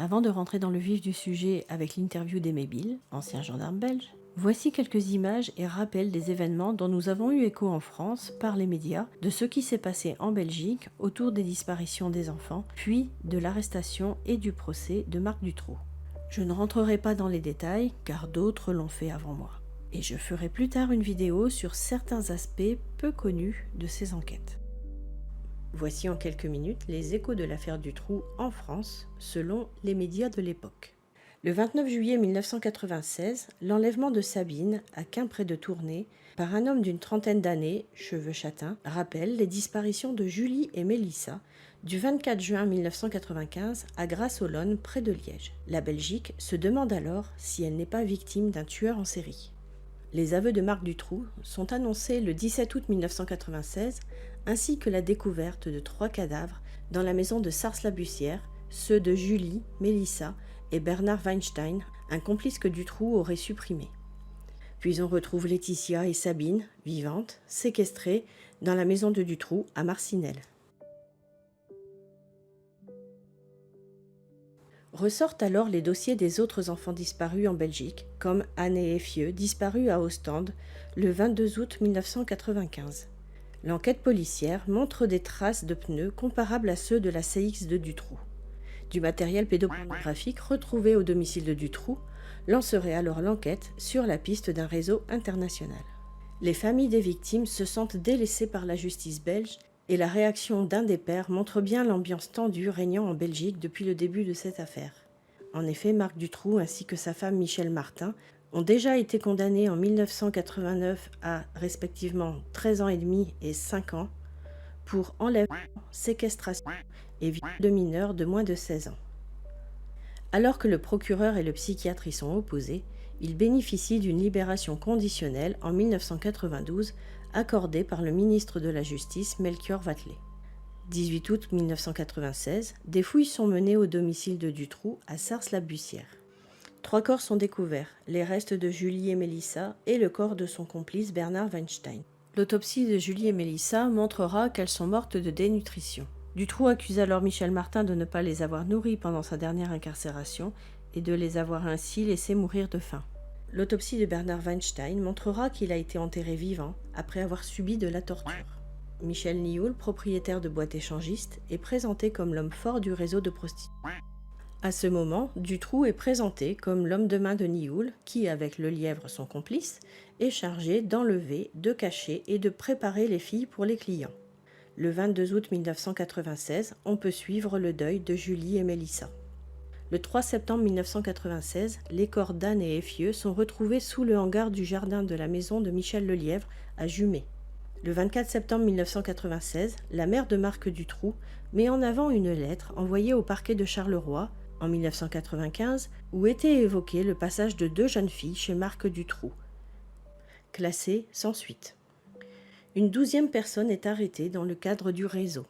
Avant de rentrer dans le vif du sujet avec l'interview d'Aimé Bill, ancien gendarme belge, voici quelques images et rappels des événements dont nous avons eu écho en France par les médias, de ce qui s'est passé en Belgique autour des disparitions des enfants, puis de l'arrestation et du procès de Marc Dutroux. Je ne rentrerai pas dans les détails car d'autres l'ont fait avant moi. Et je ferai plus tard une vidéo sur certains aspects peu connus de ces enquêtes. Voici en quelques minutes les échos de l'affaire Dutroux en France, selon les médias de l'époque. Le 29 juillet 1996, l'enlèvement de Sabine, à Quimpré de Tournai, par un homme d'une trentaine d'années, cheveux châtains, rappelle les disparitions de Julie et Mélissa du 24 juin 1995 à Grasse-Olonne, près de Liège. La Belgique se demande alors si elle n'est pas victime d'un tueur en série. Les aveux de Marc Dutroux sont annoncés le 17 août 1996, ainsi que la découverte de 3 cadavres dans la maison de Sars-la-Bussière, ceux de Julie, Mélissa et Bernard Weinstein, un complice que Dutroux aurait supprimé. Puis on retrouve Laetitia et Sabine, vivantes, séquestrées, dans la maison de Dutroux à Marcinelle. Ressortent alors les dossiers des autres enfants disparus en Belgique, comme Anne et Effieux, disparus à Ostende le 22 août 1995. L'enquête policière montre des traces de pneus comparables à ceux de la CX de Dutroux. Du matériel pédopornographique retrouvé au domicile de Dutroux lancerait alors l'enquête sur la piste d'un réseau international. Les familles des victimes se sentent délaissées par la justice belge et la réaction d'un des pères montre bien l'ambiance tendue régnant en Belgique depuis le début de cette affaire. En effet, Marc Dutroux ainsi que sa femme Michèle Martin ont déjà été condamnés en 1989 à respectivement 13 ans et demi et 5 ans pour enlèvement, séquestration et viol de mineurs de moins de 16 ans. Alors que le procureur et le psychiatre y sont opposés, ils bénéficient d'une libération conditionnelle en 1992 accordée par le ministre de la Justice Melchior Wathelet. 18 août 1996, des fouilles sont menées au domicile de Dutroux à Sars-la-Bussière. 3 corps sont découverts, les restes de Julie et Mélissa et le corps de son complice Bernard Weinstein. L'autopsie de Julie et Mélissa montrera qu'elles sont mortes de dénutrition. Dutroux accuse alors Michèle Martin de ne pas les avoir nourries pendant sa dernière incarcération et de les avoir ainsi laissées mourir de faim. L'autopsie de Bernard Weinstein montrera qu'il a été enterré vivant après avoir subi de la torture. Michel Nioul, propriétaire de boîte échangiste, est présenté comme l'homme fort du réseau de prostitution. À ce moment, Dutroux est présenté comme l'homme de main de Nioul qui, avec le lièvre son complice, est chargé d'enlever, de cacher et de préparer les filles pour les clients. Le 22 août 1996, on peut suivre le deuil de Julie et Mélissa. Le 3 septembre 1996, les corps d'Anne et Effieux sont retrouvés sous le hangar du jardin de la maison de Michel Lelièvre à Jumet. Le 24 septembre 1996, la mère de Marc Dutroux met en avant une lettre envoyée au parquet de Charleroi en 1995 où était évoqué le passage de 2 jeunes filles chez Marc Dutroux, classées sans suite. Une 12e personne est arrêtée dans le cadre du réseau.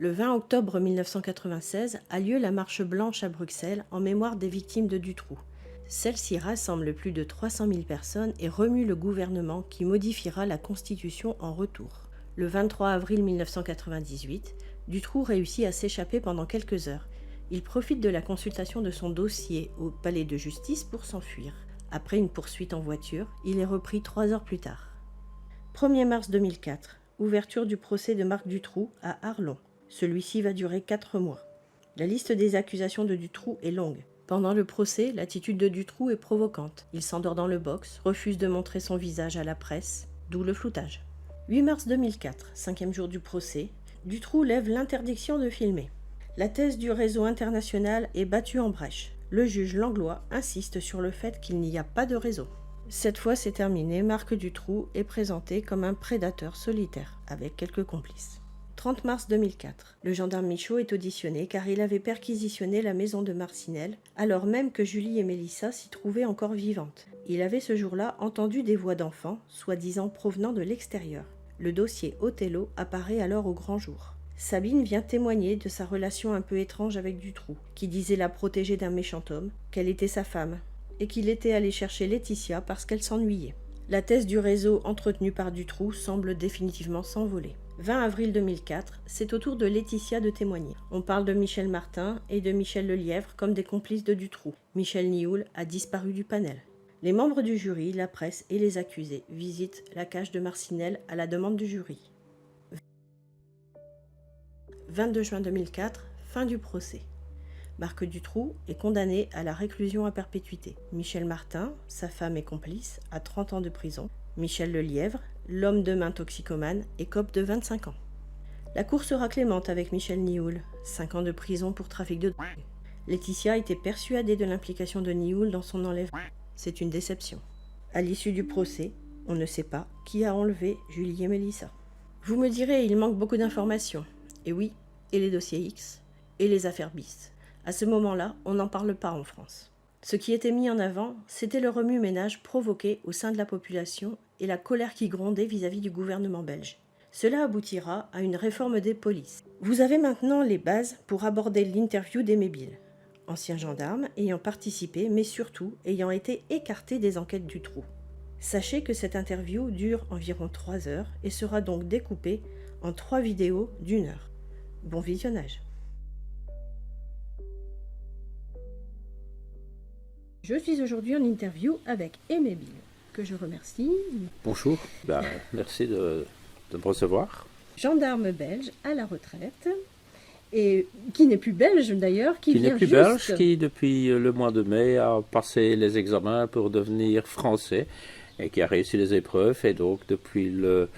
Le 20 octobre 1996 a lieu la marche blanche à Bruxelles en mémoire des victimes de Dutroux. Celle-ci rassemble plus de 300 000 personnes et remue le gouvernement qui modifiera la Constitution en retour. Le 23 avril 1998, Dutroux réussit à s'échapper pendant quelques heures. Il profite de la consultation de son dossier au palais de justice pour s'enfuir. Après une poursuite en voiture, il est repris 3 heures plus tard. 1er mars 2004, ouverture du procès de Marc Dutroux à Arlon. Celui-ci va durer 4 mois. La liste des accusations de Dutroux est longue. Pendant le procès, l'attitude de Dutroux est provocante. Il s'endort dans le box, refuse de montrer son visage à la presse, d'où le floutage. 8 mars 2004, 5e jour du procès, Dutroux lève l'interdiction de filmer. La thèse du réseau international est battue en brèche. Le juge Langlois insiste sur le fait qu'il n'y a pas de réseau. Cette fois c'est terminé, Marc Dutroux est présenté comme un prédateur solitaire, avec quelques complices. 30 mars 2004, le gendarme Michaud est auditionné car il avait perquisitionné la maison de Marcinelle, alors même que Julie et Mélissa s'y trouvaient encore vivantes. Il avait ce jour-là entendu des voix d'enfants, soi-disant provenant de l'extérieur. Le dossier Othello apparaît alors au grand jour. Sabine vient témoigner de sa relation un peu étrange avec Dutroux, qui disait la protéger d'un méchant homme, qu'elle était sa femme, et qu'il était allé chercher Laetitia parce qu'elle s'ennuyait. La thèse du réseau entretenu par Dutroux semble définitivement s'envoler. 20 avril 2004, c'est au tour de Laetitia de témoigner. On parle de Michel Martin et de Michel Lelièvre comme des complices de Dutroux. Michel Nioul a disparu du panel. Les membres du jury, la presse et les accusés visitent la cage de Marcinelle à la demande du jury. 22 juin 2004, fin du procès. Marc Dutroux est condamné à la réclusion à perpétuité. Michel Martin, sa femme et complice, a 30 ans de prison. Michel Lelièvre, l'homme de main toxicomane, écope de 25 ans. La cour sera clémente avec Michel Nioul, 5 ans de prison pour trafic de drogue. Laetitia était persuadée de l'implication de Nioul dans son enlèvement. C'est une déception. À l'issue du procès, on ne sait pas qui a enlevé Julie et Mélissa. Vous me direz, il manque beaucoup d'informations. Et oui, et les dossiers X, et les affaires bis. À ce moment-là, on n'en parle pas en France. Ce qui était mis en avant, c'était le remue-ménage provoqué au sein de la population et la colère qui grondait vis-à-vis du gouvernement belge. Cela aboutira à une réforme des polices. Vous avez maintenant les bases pour aborder l'interview d'Aimé Bille, ancien gendarme ayant participé, mais surtout ayant été écarté des enquêtes Dutroux. Sachez que cette interview dure environ 3 heures et sera donc découpée en 3 vidéos d'1 heure. Bon visionnage. Je suis aujourd'hui en interview avec Aimé Bille, que je remercie. Bonjour, merci de me recevoir. Gendarme belge à la retraite, et qui n'est plus belge d'ailleurs, qui n'est plus belge, qui depuis le mois de mai a passé les examens pour devenir français et qui a réussi les épreuves. Et donc depuis le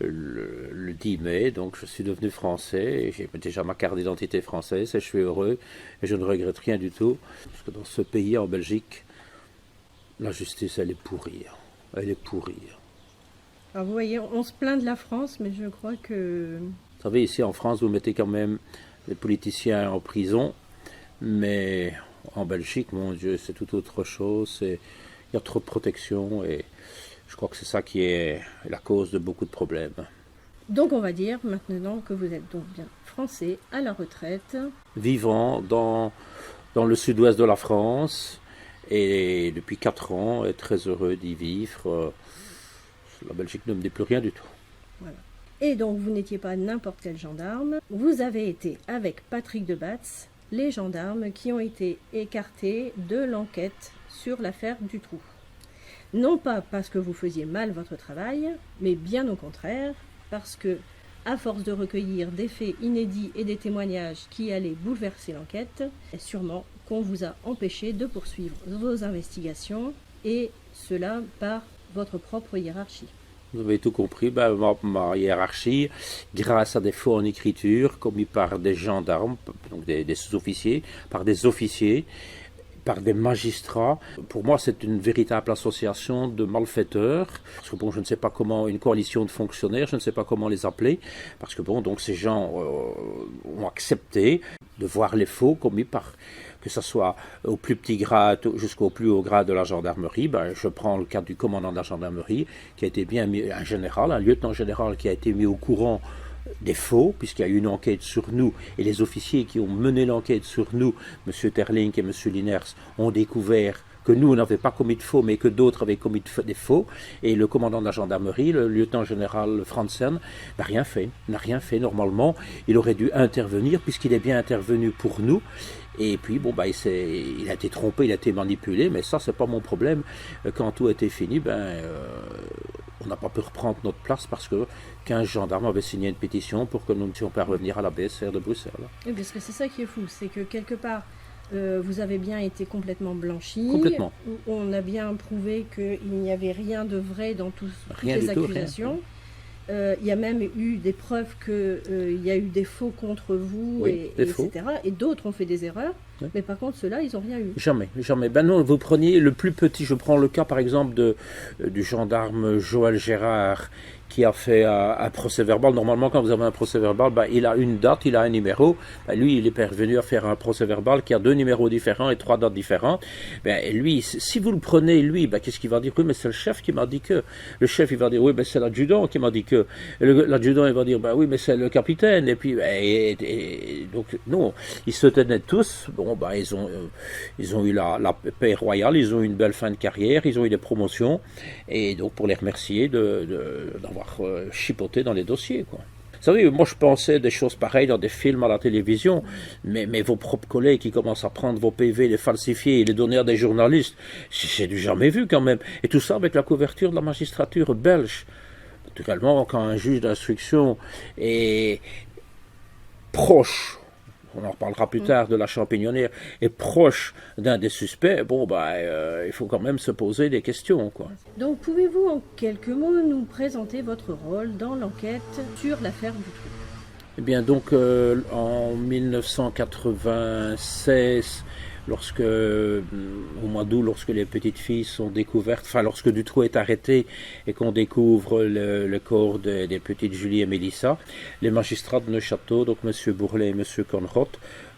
10 mai, donc je suis devenu français et j'ai déjà ma carte d'identité française et je suis heureux et je ne regrette rien du tout. Parce que dans ce pays, en Belgique, la justice, elle est pourrie. Elle est pourrie. Alors vous voyez, on se plaint de la France, mais je crois que... Vous savez, ici en France, vous mettez quand même les politiciens en prison, mais en Belgique, mon Dieu, c'est tout autre chose. Il y a trop de protection et je crois que c'est ça qui est la cause de beaucoup de problèmes. Donc on va dire maintenant que vous êtes donc bien français à la retraite. Vivant dans le sud-ouest de la France et depuis 4 ans, et très heureux d'y vivre. La Belgique ne me dit plus rien du tout. Voilà. Et donc vous n'étiez pas n'importe quel gendarme. Vous avez été avec Patrick Debatz, les gendarmes qui ont été écartés de l'enquête sur l'affaire Dutroux. Non pas parce que vous faisiez mal votre travail, mais bien au contraire, parce que, à force de recueillir des faits inédits et des témoignages qui allaient bouleverser l'enquête, sûrement qu'on vous a empêché de poursuivre vos investigations, et cela par votre propre hiérarchie. Vous avez tout compris, ma hiérarchie, grâce à des faux en écriture commis par des gendarmes, donc des sous-officiers, par des officiers, par des magistrats. Pour moi, c'est une véritable association de malfaiteurs. Parce que bon, je ne sais pas comment une coalition de fonctionnaires, je ne sais pas comment les appeler. Parce que bon, donc ces gens ont accepté de voir les faux commis par, que ce soit au plus petit grade jusqu'au plus haut grade de la gendarmerie. Je prends le cas du commandant de la gendarmerie, qui a été bien mis, un général, un lieutenant général qui a été mis au courant des faux, puisqu'il y a eu une enquête sur nous, et les officiers qui ont mené l'enquête sur nous, M. Terling et M. Liners, ont découvert que nous, on n'avait pas commis de faux, mais que d'autres avaient commis des faux, et le commandant de la gendarmerie, le lieutenant général Franzen, n'a rien fait, normalement, il aurait dû intervenir, puisqu'il est bien intervenu pour nous, et puis, il a été trompé, il a été manipulé, mais ça, c'est pas mon problème. Quand tout a été fini, on n'a pas pu reprendre notre place parce que 15 gendarmes avaient signé une pétition pour que nous ne puissions pas revenir à la BSR de Bruxelles. Oui, parce que c'est ça qui est fou, c'est que quelque part, vous avez bien été complètement blanchi. Complètement. On a bien prouvé qu'il n'y avait rien de vrai dans toutes les accusations. Il y a même eu des preuves qu'il y a eu des faux contre vous, oui, etc. Et d'autres ont fait des erreurs, mais par contre, ceux-là, ils n'ont rien eu. Jamais. Non, vous preniez le plus petit, je prends le cas par exemple du gendarme Joël Gérard, qui a fait un procès verbal. Normalement, quand vous avez un procès verbal, il a une date, il a un numéro. Lui, il est parvenu à faire un procès verbal qui a 2 numéros différents et 3 dates différentes. Lui, si vous le prenez, lui, qu'est-ce qu'il va dire? Oui, mais c'est le chef qui m'a dit que. Le chef, il va dire, oui, mais c'est l'adjudant qui m'a dit que. L'adjudant, il va dire, oui, mais c'est le capitaine. Et puis, donc, non, ils se tenaient tous. Bon, ils ont eu la paix royale, ils ont eu une belle fin de carrière, ils ont eu des promotions. Et donc, pour les remercier d'avoir chipoté dans les dossiers, quoi. savez, moi je pensais des choses pareilles dans des films à la télévision, mais vos propres collègues qui commencent à prendre vos PV, les falsifier et les donner à des journalistes, c'est du jamais vu quand même. Et tout ça avec la couverture de la magistrature belge. Naturellement, quand un juge d'instruction est proche, on en reparlera plus tard, de la Champignonnière, est proche d'un des suspects, il faut quand même se poser des questions, quoi. Donc, pouvez-vous en quelques mots nous présenter votre rôle dans l'enquête sur l'affaire Dutroux? Eh bien, donc, en 1996, au mois d'août, lorsque les petites filles sont découvertes, lorsque Dutroux est arrêté et qu'on découvre le corps des petites Julie et Mélissa, les magistrats de Neuchâteau, donc M. Bourlet et M. Conrot,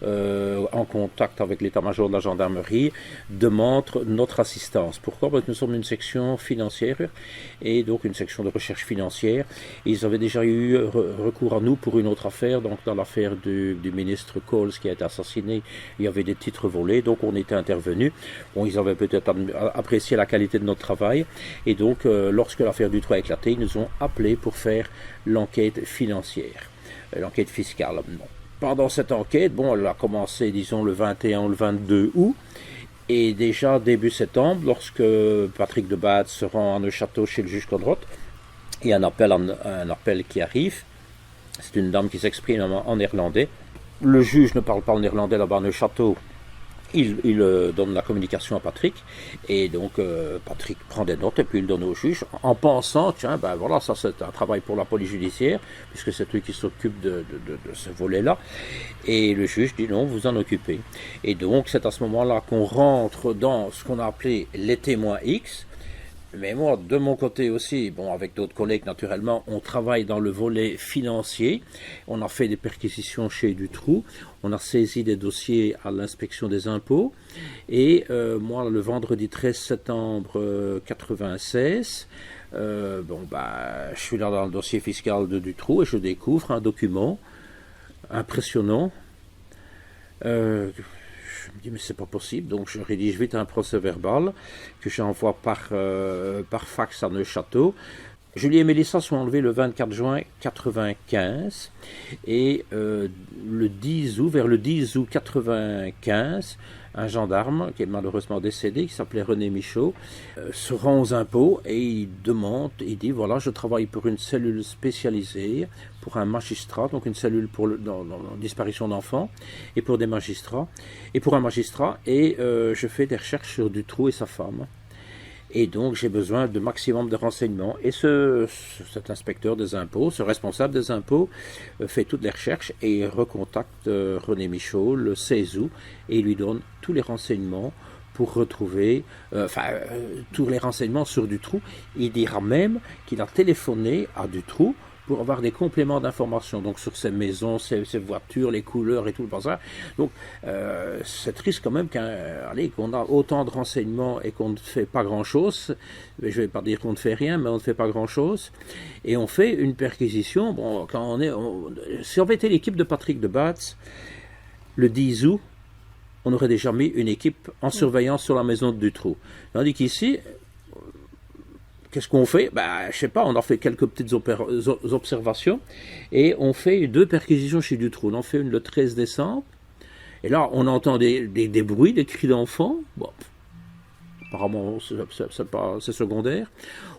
en contact avec l'état-major de la gendarmerie, demandent notre assistance. Pourquoi? Parce que nous sommes une section financière et donc une section de recherche financière. Et ils avaient déjà eu recours à nous pour une autre affaire, donc dans l'affaire du ministre Coles qui a été assassiné, il y avait des titres volés, donc on était intervenus. Bon, ils avaient peut-être apprécié la qualité de notre travail, et donc lorsque l'affaire Dutroux a éclaté, ils nous ont appelés pour faire l'enquête financière, l'enquête fiscale. Bon. Pendant cette enquête, elle a commencé, disons, le 21 ou le 22 août, et déjà début septembre, lorsque Patrick de Baat se rend à Neuchâteau chez le juge Conrot, il y a un appel qui arrive. C'est une dame qui s'exprime en néerlandais. Le juge ne parle pas en néerlandais là-bas à Neuchâteau. Il donne la communication à Patrick, et donc Patrick prend des notes et puis il donne au juge en pensant, tiens, ça c'est un travail pour la police judiciaire, puisque c'est lui qui s'occupe de ce volet-là. Et le juge dit non, vous en occupez. Et donc c'est à ce moment-là qu'on rentre dans ce qu'on a appelé les témoins X. Mais moi, de mon côté aussi, avec d'autres collègues naturellement, on travaille dans le volet financier. On a fait des perquisitions chez Dutroux. On a saisi des dossiers à l'inspection des impôts. Et moi, le vendredi 13 septembre 1996, je suis là dans le dossier fiscal de Dutroux et je découvre un document impressionnant. Je me dis, mais c'est pas possible, donc je rédige vite un procès-verbal que j'envoie par fax à Neuchâteau. Julie et Mélissa sont enlevées le 24 juin 1995 et le 10 août, vers le 10 août 1995, un gendarme qui est malheureusement décédé, qui s'appelait René Michaud, se rend aux impôts et il dit voilà, je travaille pour une cellule spécialisée, pour un magistrat, donc une cellule pour dans la disparition d'enfants, et pour des magistrats, et pour un magistrat, et je fais des recherches sur Dutroux et sa femme. Et donc j'ai besoin de maximum de renseignements. Et cet inspecteur des impôts, ce responsable des impôts, fait toutes les recherches et il recontacte René Michaud le 16 août et il lui donne tous les renseignements pour retrouver, tous les renseignements sur Dutroux. Il dira même qu'il a téléphoné à Dutroux pour avoir des compléments d'information, donc sur ses maisons, ses voitures, les couleurs et tout le bazar. Donc c'est triste quand même qu'on a autant de renseignements et qu'on ne fait pas grand-chose. Je ne vais pas dire qu'on ne fait rien, mais on ne fait pas grand-chose. Et on fait une perquisition. Si on avait été l'équipe de Patrick de Baat, le 10 août, on aurait déjà mis une équipe en surveillance sur la maison de Dutroux. Tandis qu'ici, qu'est-ce qu'on fait? Je sais pas, on a fait quelques petites observations et on fait 2 perquisitions chez Dutroux. On en fait une le 13 décembre et là on entend des bruits, des cris d'enfants. Apparemment c'est secondaire.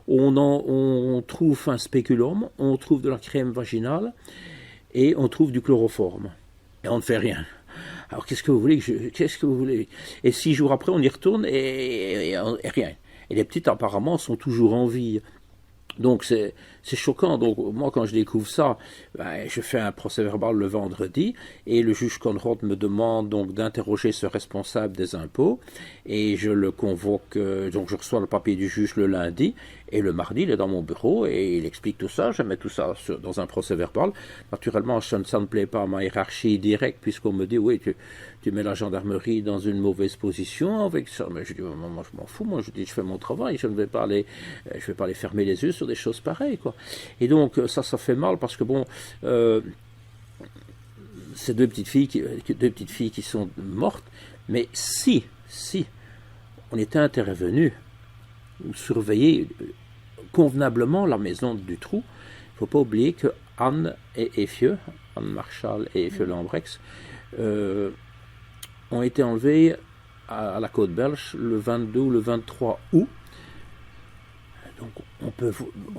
On trouve un spéculum, on trouve de la crème vaginale et on trouve du chloroforme. Et on ne fait rien. Alors qu'est-ce que vous voulez? Et 6 jours après on y retourne et rien. Et les petites, apparemment, sont toujours en vie. Donc, c'est choquant. Donc, moi, quand je découvre ça, je fais un procès-verbal le vendredi et le juge Conrad me demande donc d'interroger ce responsable des impôts et je le convoque. Donc, je reçois le papier du juge le lundi et le mardi, il est dans mon bureau et il explique tout ça. Je mets tout ça dans un procès-verbal. Naturellement, ça ne plaît pas à ma hiérarchie directe puisqu'on me dit, oui, tu mets la gendarmerie dans une mauvaise position avec ça. Mais je dis, moi, je m'en fous. Moi, je dis, je fais mon travail. Je ne vais pas aller fermer les yeux sur des choses pareilles, quoi. Et donc, ça fait mal parce que ces deux petites filles qui sont mortes. Mais si on était intervenu, surveiller convenablement la maison de Dutroux, ne faut pas oublier que Anne et Effieux, Anne Marchal et Effieux Lambrex, ont été enlevés à la côte belge le 22 ou le 23 août. Donc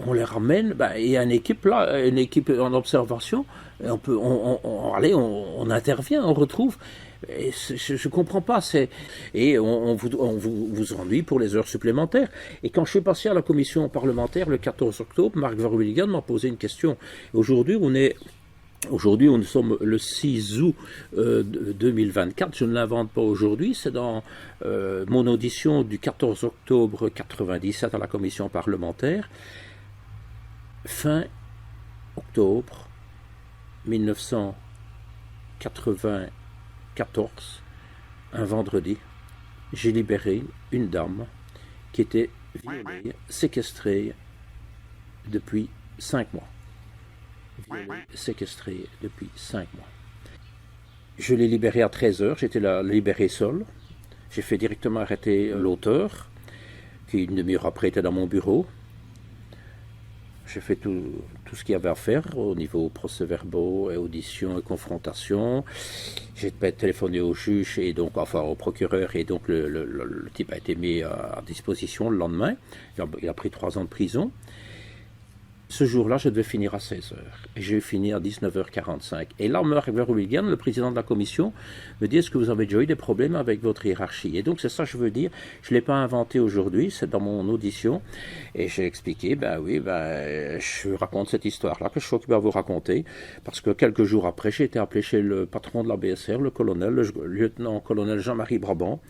on les ramène, il y a une équipe là, une équipe en observation, et on intervient, on retrouve. Et je ne comprends pas. Et on vous ennuie pour les heures supplémentaires. Et quand je suis passé à la commission parlementaire le 14 octobre, Marc Verwilligen m'a posé une question. Aujourd'hui, nous sommes le 6 août 2024, je ne l'invente pas aujourd'hui, c'est dans mon audition du 14 octobre 1997 à la commission parlementaire. Fin octobre 1994, un vendredi, j'ai libéré une dame qui était violée, séquestrée depuis 5 mois. Séquestré depuis 5 mois. Je l'ai libéré à 13h, j'étais libéré seul. J'ai fait directement arrêter l'auteur, qui une demi-heure après était dans mon bureau. J'ai fait tout ce qu'il y avait à faire au niveau procès-verbaux, et audition et confrontation. J'ai téléphoné au juge et donc au procureur, et donc le type a été mis à disposition le lendemain. Il a pris 3 ans de prison. Ce jour-là, je devais finir à 16h. Et j'ai fini à 19h45. Et là, Marc Verwilligen, le président de la commission, me dit: est-ce que vous avez déjà eu des problèmes avec votre hiérarchie? Et donc, c'est ça que je veux dire. Je ne l'ai pas inventé aujourd'hui, c'est dans mon audition. Et j'ai expliqué, je raconte cette histoire-là que je suis occupé à vous raconter. Parce que quelques jours après, j'ai été appelé chez le patron de la BSR, le lieutenant-colonel Jean-Marie Brabant,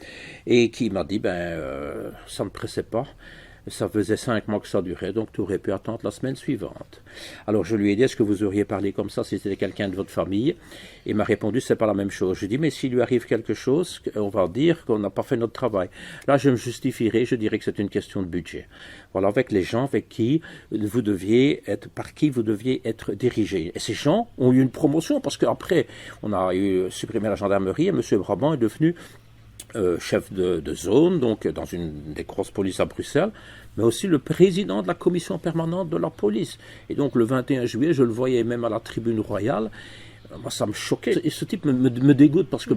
et qui m'a dit, ça ne pressait pas. Ça faisait 5 mois que ça durait, donc tu aurais pu attendre la semaine suivante. Alors je lui ai dit: est-ce que vous auriez parlé comme ça si c'était quelqu'un de votre famille? Il m'a répondu: c'est pas la même chose. Je lui ai dit: mais s'il lui arrive quelque chose, on va dire qu'on n'a pas fait notre travail. Là, je me justifierai, je dirais que c'est une question de budget. Voilà, avec les gens par qui vous deviez être dirigé. Et ces gens ont eu une promotion, parce qu'après, on a supprimé la gendarmerie, et M. Brabant est devenu chef de zone, donc dans une des grosses polices à Bruxelles, mais aussi le président de la commission permanente de la police. Et donc le 21 juillet, je le voyais même à la tribune royale. Moi, ça me choquait. Et ce type me dégoûte, parce que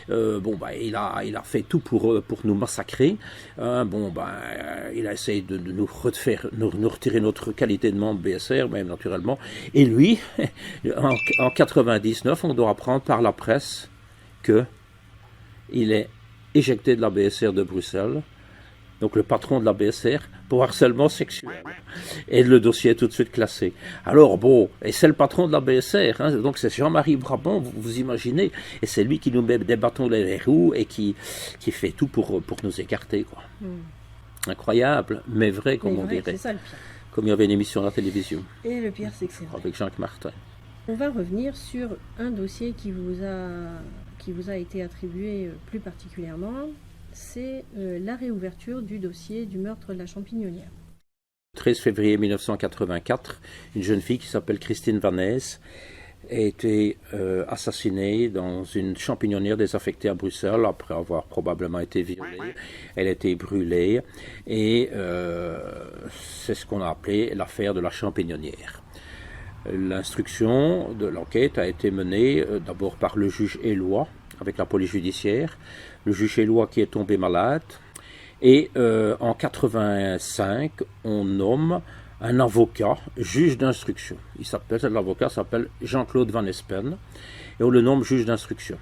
il a fait tout pour nous massacrer. Il a essayé de nous retirer notre qualité de membre BSR, même naturellement. Et lui, en 99, on doit apprendre par la presse que il est éjecté de la BSR de Bruxelles, donc le patron de la BSR, pour harcèlement sexuel. Et le dossier est tout de suite classé. Alors et c'est le patron de la BSR, donc c'est Jean-Marie Brabant, vous imaginez, et c'est lui qui nous met des bâtons dans les roues et qui fait tout pour nous écarter, quoi. Incroyable, mais vrai, comme on dirait. C'est ça le pire. Comme il y avait une émission à la télévision. Et le pire, c'est que c'est vrai. Avec Jacques Martin. On va revenir sur un dossier qui vous a été attribué plus particulièrement, c'est la réouverture du dossier du meurtre de la Champignonnière. Le 13 février 1984, une jeune fille qui s'appelle Christine Vanès a été assassinée dans une champignonnière désaffectée à Bruxelles après avoir probablement été violée. Elle a été brûlée, et c'est ce qu'on a appelé l'affaire de la champignonnière. L'instruction de l'enquête a été menée d'abord par le juge Éloy avec la police judiciaire, le juge Éloy qui est tombé malade, et en 85 on nomme un avocat juge d'instruction. L'avocat s'appelle Jean-Claude Van Espen, et on le nomme juge d'instruction.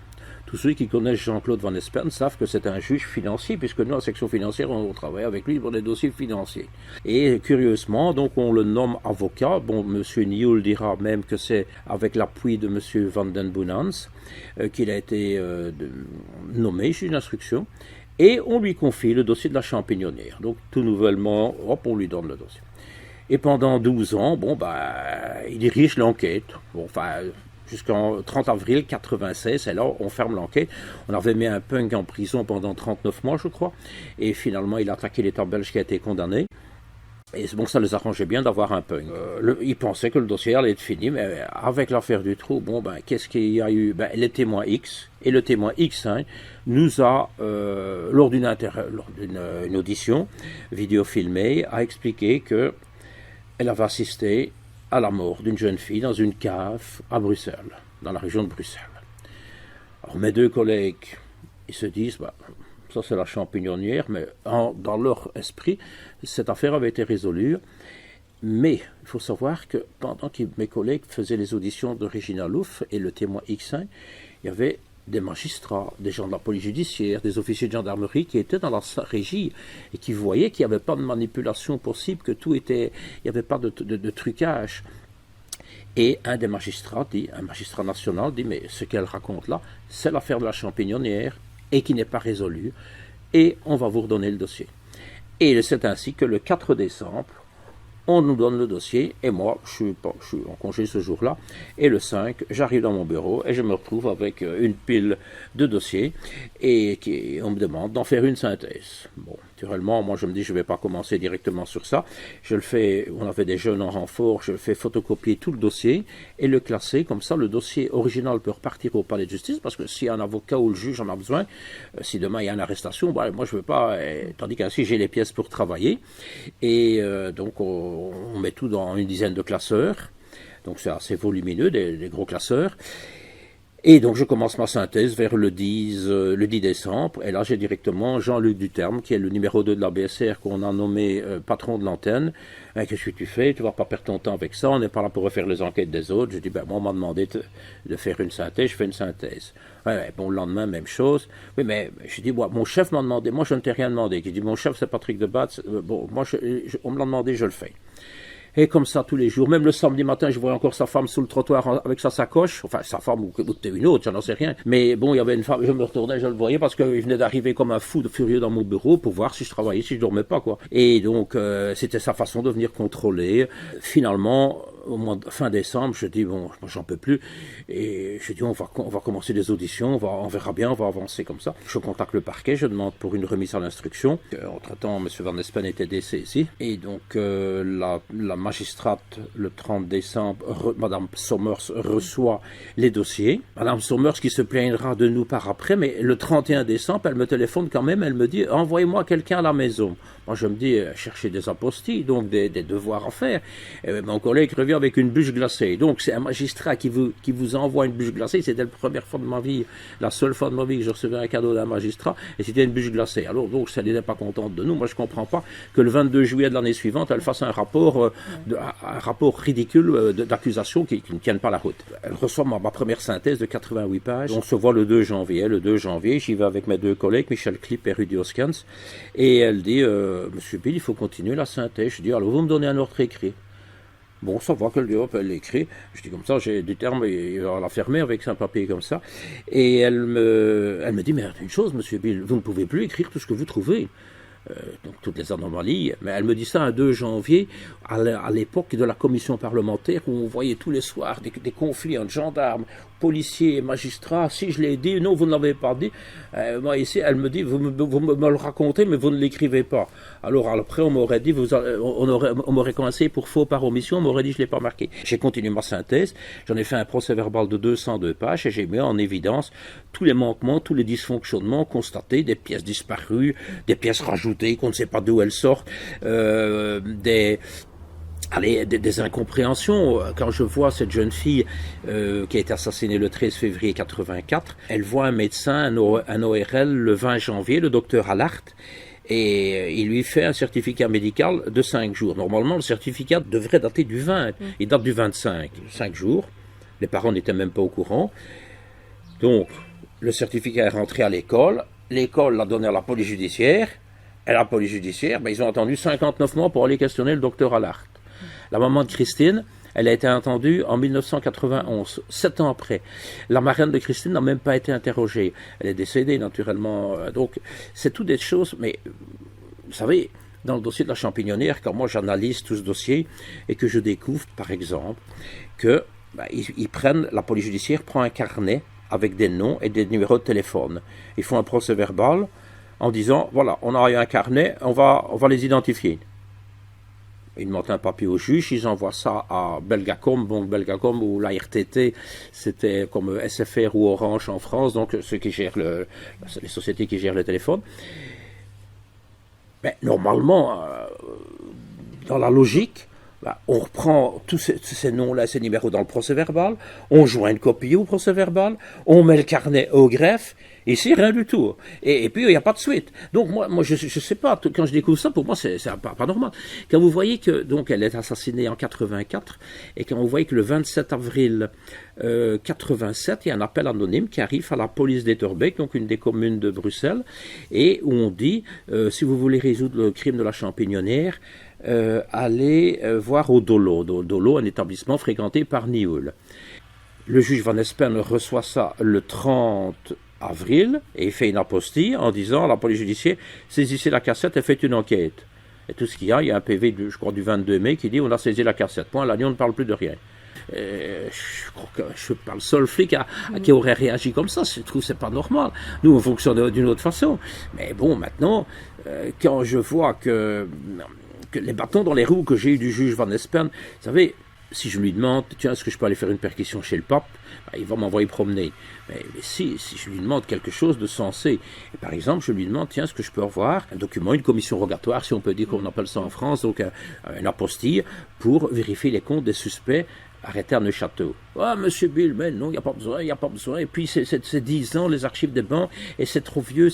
Tous ceux qui connaissent Jean-Claude Van Espen savent que c'est un juge financier, puisque nous, en section financière, on travaille avec lui pour des dossiers financiers. Et curieusement, donc, on le nomme avocat. M. Nioul dira même que c'est avec l'appui de M. Van den Boenans qu'il a été nommé juge d'instruction. Et on lui confie le dossier de la champignonnière. Donc, tout nouvellement, on lui donne le dossier. Et pendant 12 ans, il dirige l'enquête. Jusqu'en 30 avril 1996, et là on ferme l'enquête. On avait mis un punk en prison pendant 39 mois, je crois, et finalement il a attaqué l'État belge qui a été condamné. Et ça les arrangeait bien d'avoir un punk. Ils pensaient que le dossier allait être fini, mais avec l'affaire du trou, qu'est-ce qu'il y a eu? Les témoins X, et le témoin X nous a, lors d'une audition vidéo filmée, a expliqué qu'elle avait assisté à la mort d'une jeune fille dans une cave à Bruxelles, dans la région de Bruxelles. Alors mes deux collègues, ils se disent, ça c'est la champignonnière, mais dans leur esprit, cette affaire avait été résolue. Mais il faut savoir que pendant que mes collègues faisaient les auditions de Regina Louf et le témoin X1, il y avait des magistrats, des gens de la police judiciaire, des officiers de gendarmerie qui étaient dans la régie et qui voyaient qu'il n'y avait pas de manipulation possible, que tout était, il n'y avait pas de trucage. Et un des magistrats dit, un magistrat national dit, mais ce qu'elle raconte là, c'est l'affaire de la champignonnière et qui n'est pas résolue, et on va vous redonner le dossier. Et c'est ainsi que le 4 décembre, on nous donne le dossier, et moi, je suis en congé ce jour-là, et le 5, j'arrive dans mon bureau, et je me retrouve avec une pile de dossiers, et on me demande d'en faire une synthèse. Bon, naturellement, moi je me dis, je ne vais pas commencer directement sur ça, je le fais, on avait des jeunes en renfort, je fais photocopier tout le dossier, et le classer, comme ça le dossier original peut repartir au palais de justice, parce que si un avocat ou le juge en a besoin, si demain il y a une arrestation, moi je ne veux pas, tandis qu'ainsi j'ai les pièces pour travailler, et donc on met tout dans une dizaine de classeurs, donc c'est assez volumineux, des gros classeurs. Et donc je commence ma synthèse vers le 10 décembre, et là j'ai directement Jean-Luc Duterme, qui est le numéro 2 de la BSR, qu'on a nommé patron de l'antenne. Qu'est-ce que tu fais? Tu vas pas perdre ton temps avec ça, on n'est pas là pour refaire les enquêtes des autres. Je dis, moi on m'a demandé de faire une synthèse, je fais une synthèse. Bon, le lendemain, même chose. Oui, mais je dis, mon chef m'a demandé, moi je ne t'ai rien demandé. Je dis, mon chef c'est Patrick Debatz, bon, moi on me l'a demandé, je le fais. Et comme ça tous les jours, même le samedi matin, je voyais encore sa femme sous le trottoir avec sa sacoche, enfin sa femme ou peut-être une autre, j'en sais rien. Mais bon, il y avait une femme, je me retournais, je le voyais parce qu'il venait d'arriver comme un fou de furieux dans mon bureau pour voir si je travaillais, si je dormais pas, quoi. Et donc, c'était sa façon de venir contrôler. Finalement, au mois de fin décembre, je dis, bon, moi j'en peux plus. Et je dis, on va commencer des auditions, on verra bien, on va avancer comme ça. Je contacte le parquet, je demande pour une remise à l'instruction. Entre-temps, M. Van Espen était décédé. Et donc, la magistrate, le 30 décembre, Mme Sommers reçoit les dossiers. Mme Sommers qui se plaindra de nous par après, mais le 31 décembre, elle me téléphone quand même, elle me dit, envoyez-moi quelqu'un à la maison. Moi, je me dis, chercher des apostilles, donc des devoirs à faire. Et mon collègue revient avec une bûche glacée. Donc, c'est un magistrat qui vous envoie une bûche glacée. C'était la première fois de ma vie, la seule fois de ma vie que je recevais un cadeau d'un magistrat, et c'était une bûche glacée. Alors, donc, ça n'était pas contente de nous. Moi, je comprends pas que le 22 juillet de l'année suivante, elle fasse un rapport ridicule d'accusation qui ne tienne pas la route. Elle reçoit ma première synthèse de 88 pages. On se voit le 2 janvier. Le 2 janvier, j'y vais avec mes deux collègues, Michel Klipp et Rudy Hoskens, et elle dit, Monsieur Bill, il faut continuer la synthèse. Je dis, alors vous me donnez un ordre écrit. Bon, ça va qu'elle dit, hop, elle l'écrit. Je dis comme ça, j'ai du terme, il va la fermer avec un papier comme ça. Et elle me dit, mais une chose, Monsieur Bill, vous ne pouvez plus écrire tout ce que vous trouvez. Donc toutes les anomalies, mais elle me dit ça un 2 janvier, à l'époque de la commission parlementaire, où on voyait tous les soirs des conflits entre gendarmes, policiers et magistrats. Si je l'ai dit, non, vous ne l'avez pas dit. Moi ici, elle me dit, vous me le racontez, mais vous ne l'écrivez pas. Alors après, on m'aurait dit, on m'aurait coincé pour faux par omission, on m'aurait dit, je ne l'ai pas marqué. J'ai continué ma synthèse, j'en ai fait un procès verbal de 202 pages, et j'ai mis en évidence tous les manquements, tous les dysfonctionnements constatés, des pièces disparues, des pièces rajoutées, qu'on ne sait pas d'où elles sortent, des incompréhensions. Quand je vois cette jeune fille qui a été assassinée le 13 février 84, elle voit un médecin, un ORL, le 20 janvier, le docteur Allard, et il lui fait un certificat médical de 5 jours. Normalement, le certificat devrait dater du 20, il date du 25, 5 jours. Les parents n'étaient même pas au courant. Donc, le certificat est rentré à l'école l'a donné à la police judiciaire, et la police judiciaire, ils ont attendu 59 mois pour aller questionner le docteur Allard. La maman de Christine, elle a été entendue en 1991, 7 ans après. La marraine de Christine n'a même pas été interrogée. Elle est décédée, naturellement. Donc, c'est toutes des choses, mais vous savez, dans le dossier de la champignonnière, quand moi j'analyse tout ce dossier et que je découvre, par exemple, que la police judiciaire prend un carnet avec des noms et des numéros de téléphone. Ils font un procès verbal en disant, voilà, on a eu un carnet, on va les identifier. Ils montent un papier au juge, ils envoient ça à Belgacom, donc Belgacom ou la RTT, c'était comme SFR ou Orange en France, donc ceux qui gèrent les sociétés qui gèrent le téléphone. Mais normalement, dans la logique, bah, on reprend tous ces noms-là, ces numéros dans le procès-verbal, on joint une copie au procès-verbal, on met le carnet au greffe. Ici, rien du tout. Et puis, il n'y a pas de suite. Donc, moi je sais pas, quand je découvre ça, pour moi, c'est pas normal. Quand vous voyez que, donc, elle est assassinée en 84, et quand vous voyez que le 27 avril 87, il y a un appel anonyme qui arrive à la police d'Etterbeek, donc une des communes de Bruxelles, et où on dit, si vous voulez résoudre le crime de la Champignonnière, allez voir au Dolo. Dolo, un établissement fréquenté par Nioul. Le juge Van Espen reçoit ça le 30 avril et fait une apostille en disant à la police judiciaire, saisissez la cassette et faites une enquête. Et tout ce qu'il y a un PV, je crois, du 22 mai qui dit on a saisi la cassette. Point, l'agneau ne parle plus de rien. Je crois que je suis pas le seul flic qui aurait réagi comme ça. Je trouve que c'est pas normal. Nous, on fonctionne d'une autre façon. Mais bon, maintenant, quand je vois que les bâtons dans les roues que j'ai eu du juge Van Espen, vous savez, si je lui demande, tiens, est-ce que je peux aller faire une perquisition chez le pape, ben, il va m'envoyer promener. Mais si je lui demande quelque chose de sensé, et par exemple, je lui demande, tiens, est-ce que je peux avoir un document, une commission rogatoire, si on peut dire qu'on appelle ça en France, donc une apostille, pour vérifier les comptes des suspects arrêtés à Neuchâtel. Ah, monsieur Bill, mais non, il n'y a pas besoin. Et puis, c'est 10 ans, les archives des banques, et c'est trop vieux,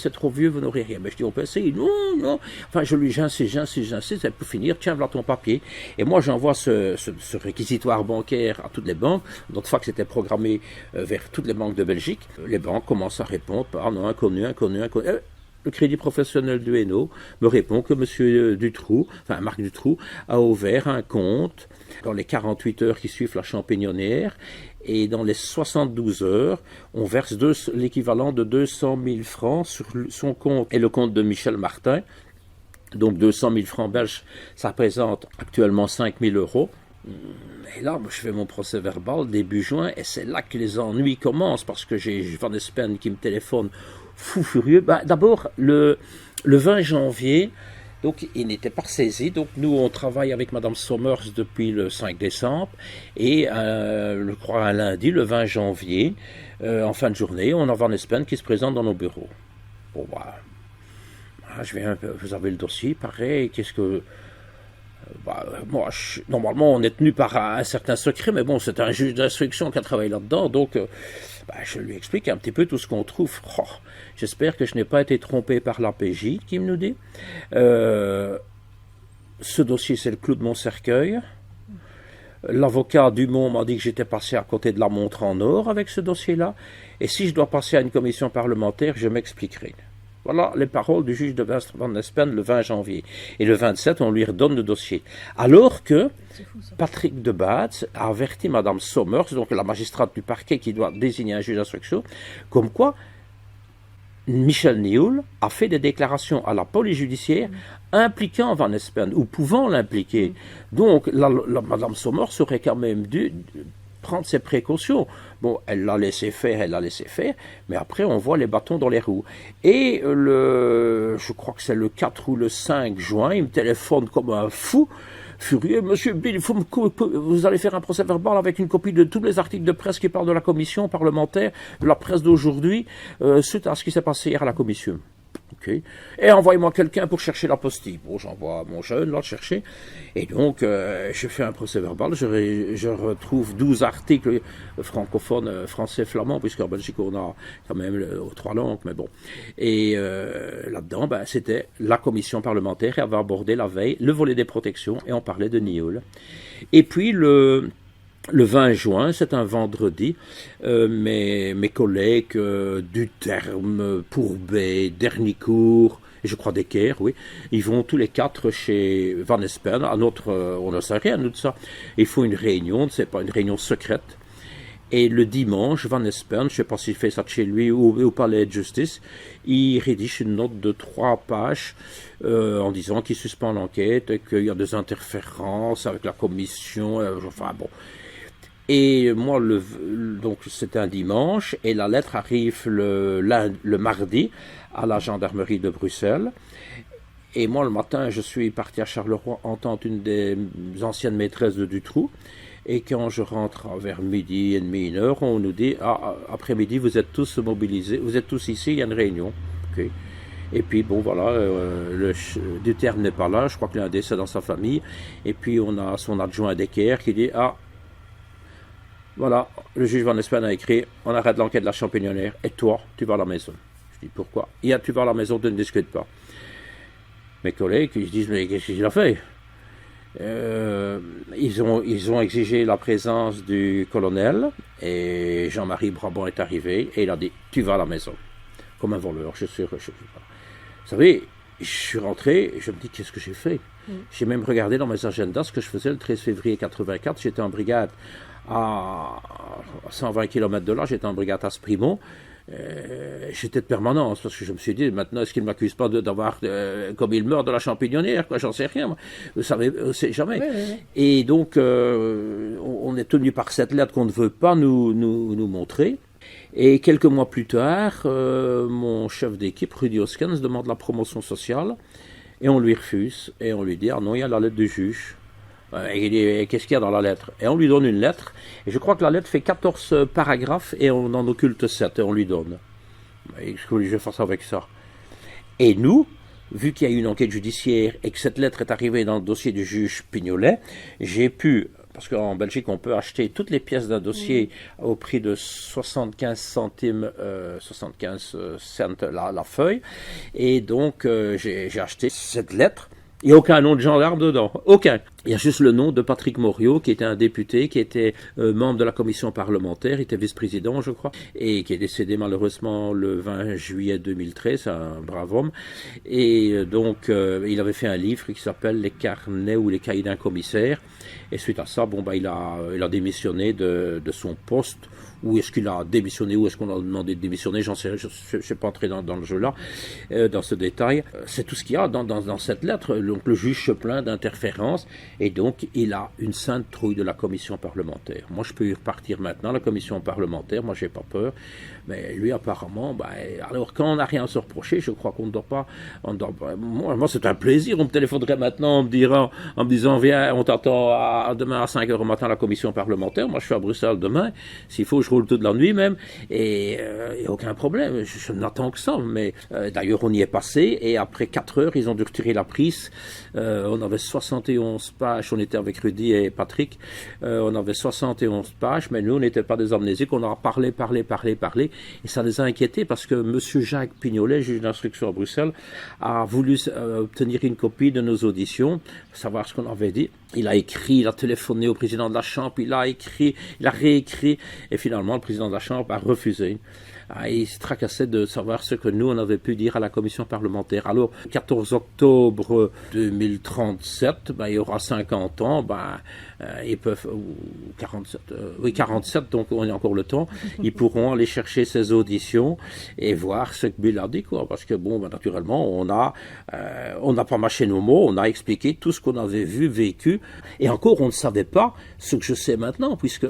vous n'aurez rien. Mais je dis, on peut essayer. Non. Enfin, j'insiste, pour finir, tiens, voilà ton papier. Et moi, j'envoie ce réquisitoire bancaire à toutes les banques. Notre fax était programmé vers toutes les banques de Belgique. Les banques commencent à répondre, ah non, inconnu. Le Crédit professionnel du Hainaut me répond que monsieur Dutroux, enfin Marc Dutroux, a ouvert un compte dans les 48 heures qui suivent la Champignonnière, et dans les 72 heures, on verse l'équivalent de 200 000 francs sur son compte et le compte de Michel Martin. Donc 200 000 francs belges, ça représente actuellement 5 000 euros. Et là, je fais mon procès verbal début juin, et c'est là que les ennuis commencent, parce que j'ai Van Espen qui me téléphone fou furieux. D'abord, le 20 janvier, donc il n'était pas saisi. Donc nous, on travaille avec Madame Sommers depuis le 5 décembre. Et je crois un lundi, le 20 janvier, en fin de journée, on a Van Espen qui se présente dans nos bureaux. Bon, vous avez le dossier, pareil, qu'est-ce que... normalement, on est tenu par un certain secret, mais bon, c'est un juge d'instruction qui a travaillé là-dedans, donc je lui explique un petit peu tout ce qu'on trouve. J'espère que je n'ai pas été trompé par l'APJ, qui me nous dit. Ce dossier, c'est le clou de mon cercueil. L'avocat Dumont m'a dit que j'étais passé à côté de la montre en or avec ce dossier-là, et si je dois passer à une commission parlementaire, je m'expliquerai. Voilà les paroles du juge de Van Espen le 20 janvier. Et le 27, on lui redonne le dossier. Alors que Patrick de Baets a averti Madame Sommers, donc la magistrate du parquet qui doit désigner un juge d'instruction, comme quoi Michel Nioul a fait des déclarations à la police judiciaire impliquant Van Espen, ou pouvant l'impliquer. Donc, Madame Sommers aurait quand même dû prendre ses précautions. Bon, elle l'a laissé faire, mais après on voit les bâtons dans les roues. Et je crois que c'est le 4 ou le 5 juin, il me téléphone comme un fou, furieux. Monsieur Bill, vous allez faire un procès verbal avec une copie de tous les articles de presse qui parlent de la commission parlementaire, de la presse d'aujourd'hui, suite à ce qui s'est passé hier à la commission. Okay. Et envoyez-moi quelqu'un pour chercher l'apostille. Bon, j'envoie mon jeune là le chercher. Et donc, je fais un procès verbal. Je retrouve 12 articles francophones, français, flamand, puisqu'en Belgique, on a quand même 3 langues, mais bon. Et là-dedans, c'était la commission parlementaire qui avait abordé la veille le volet des protections, et on parlait de Nioul. Et puis, le 20 juin, c'est un vendredi, mes collègues du Terme, Pourbet, Dernicourt, et je crois Decker, oui, ils vont tous les 4 chez Van Espen, on ne sait rien de ça, ils font une réunion, c'est pas une réunion secrète, et le dimanche, Van Espen, je ne sais pas s'il fait ça de chez lui ou au palais de justice, il rédige une note de 3 pages en disant qu'il suspend l'enquête, et qu'il y a des interférences avec la commission, enfin bon. Et moi, donc c'était un dimanche, et la lettre arrive le mardi à la gendarmerie de Bruxelles. Et moi, le matin, je suis parti à Charleroi entendre une des anciennes maîtresses de Dutroux. Et quand je rentre vers midi et demi, 1h, on nous dit, après-midi, vous êtes tous mobilisés, vous êtes tous ici, il y a une réunion. Okay. Et puis bon voilà, Duterte n'est pas là, je crois qu'il y a un décès dans sa famille. Et puis on a son adjoint Decker qui dit ah voilà, le juge Van Espen a écrit on arrête l'enquête de la Champignonnière et toi tu vas à la maison. Je dis pourquoi? Tu vas à la maison, tu ne discutes pas. Mes collègues ils se disent mais qu'est-ce qu'il a fait? Ils ont exigé la présence du colonel et Jean-Marie Brabant est arrivé et il a dit tu vas à la maison comme un voleur. Je sais pas. Vous savez, je suis rentré et je me dis qu'est-ce que j'ai fait? J'ai même regardé dans mes agendas ce que je faisais le 13 février 84. J'étais en brigade à 120 km de là, j'étais en brigade à Sprimont. J'étais de permanence parce que je me suis dit maintenant est-ce qu'il ne m'accuse pas d'avoir comme il meurt de la Champignonnière, quoi, j'en sais rien moi. Vous savez, c'est jamais. Oui. Et donc on est tenu par cette lettre qu'on ne veut pas nous montrer. Et quelques mois plus tard, mon chef d'équipe, Rudy Hoskens, demande la promotion sociale et on lui refuse et on lui dit ah non, il y a la lettre du juge. Et il dit qu'est-ce qu'il y a dans la lettre? Et on lui donne une lettre et je crois que la lettre fait 14 paragraphes et on en occulte 7 et on lui donne. Qu'est-ce que je vais faire ça avec ça? Et nous, vu qu'il y a eu une enquête judiciaire et que cette lettre est arrivée dans le dossier du juge Pignolet, j'ai pu, parce qu'en Belgique on peut acheter toutes les pièces d'un dossier au prix de 75 centimes, 75 cents la feuille, et donc j'ai acheté cette lettre. Il n'y a aucun nom de gendarme dedans, aucun. Il y a juste le nom de Patrick Moriot, qui était un député, qui était membre de la commission parlementaire, il était vice-président, je crois, et qui est décédé malheureusement le 20 juillet 2013, un brave homme. Et donc, il avait fait un livre qui s'appelle « Les carnets ou les cahiers d'un commissaire ». Et suite à ça, il a démissionné de son poste. Où est-ce qu'il a démissionné, où est-ce qu'on a demandé de démissionner, j'en sais rien, je ne suis pas entré dans le jeu-là, dans ce détail. C'est tout ce qu'il y a dans cette lettre. Donc le juge se plaint d'interférence et donc il a une sainte trouille de la commission parlementaire. Moi je peux y repartir maintenant, la commission parlementaire, moi j'ai pas peur, mais lui apparemment, alors quand on n'a rien à se reprocher, je crois qu'on ne doit pas, moi c'est un plaisir, on me téléphonerait maintenant en me disant viens, on t'attend demain à 5h au matin à la commission parlementaire, moi je suis à Bruxelles demain, s'il faut je roule toute la nuit même, et il n'y a aucun problème, je n'attends que ça, mais d'ailleurs on y est passé, et après 4 heures, ils ont dû retirer la prise, on avait 71 pages, on était avec Rudy et Patrick, on avait 71 pages, mais nous on n'était pas des amnésiques, on a parlé, et ça les a inquiétés, parce que M. Jacques Pignolet, juge d'instruction à Bruxelles, a voulu obtenir une copie de nos auditions, savoir ce qu'on avait dit. Il a écrit, il a téléphoné au président de la Chambre, il a écrit, il a réécrit, et finalement le président de la Chambre a refusé. Il se tracassait de savoir ce que nous on avait pu dire à la commission parlementaire. Alors, 14 octobre 2037, il y aura 50 ans, ils peuvent, 47, donc on a encore le temps, ils pourront aller chercher ces auditions et voir ce que Bill a dit, quoi. Parce que naturellement, on n'a pas mâché nos mots, on a expliqué tout ce qu'on avait vu, vécu, et encore on ne savait pas ce que je sais maintenant, puisque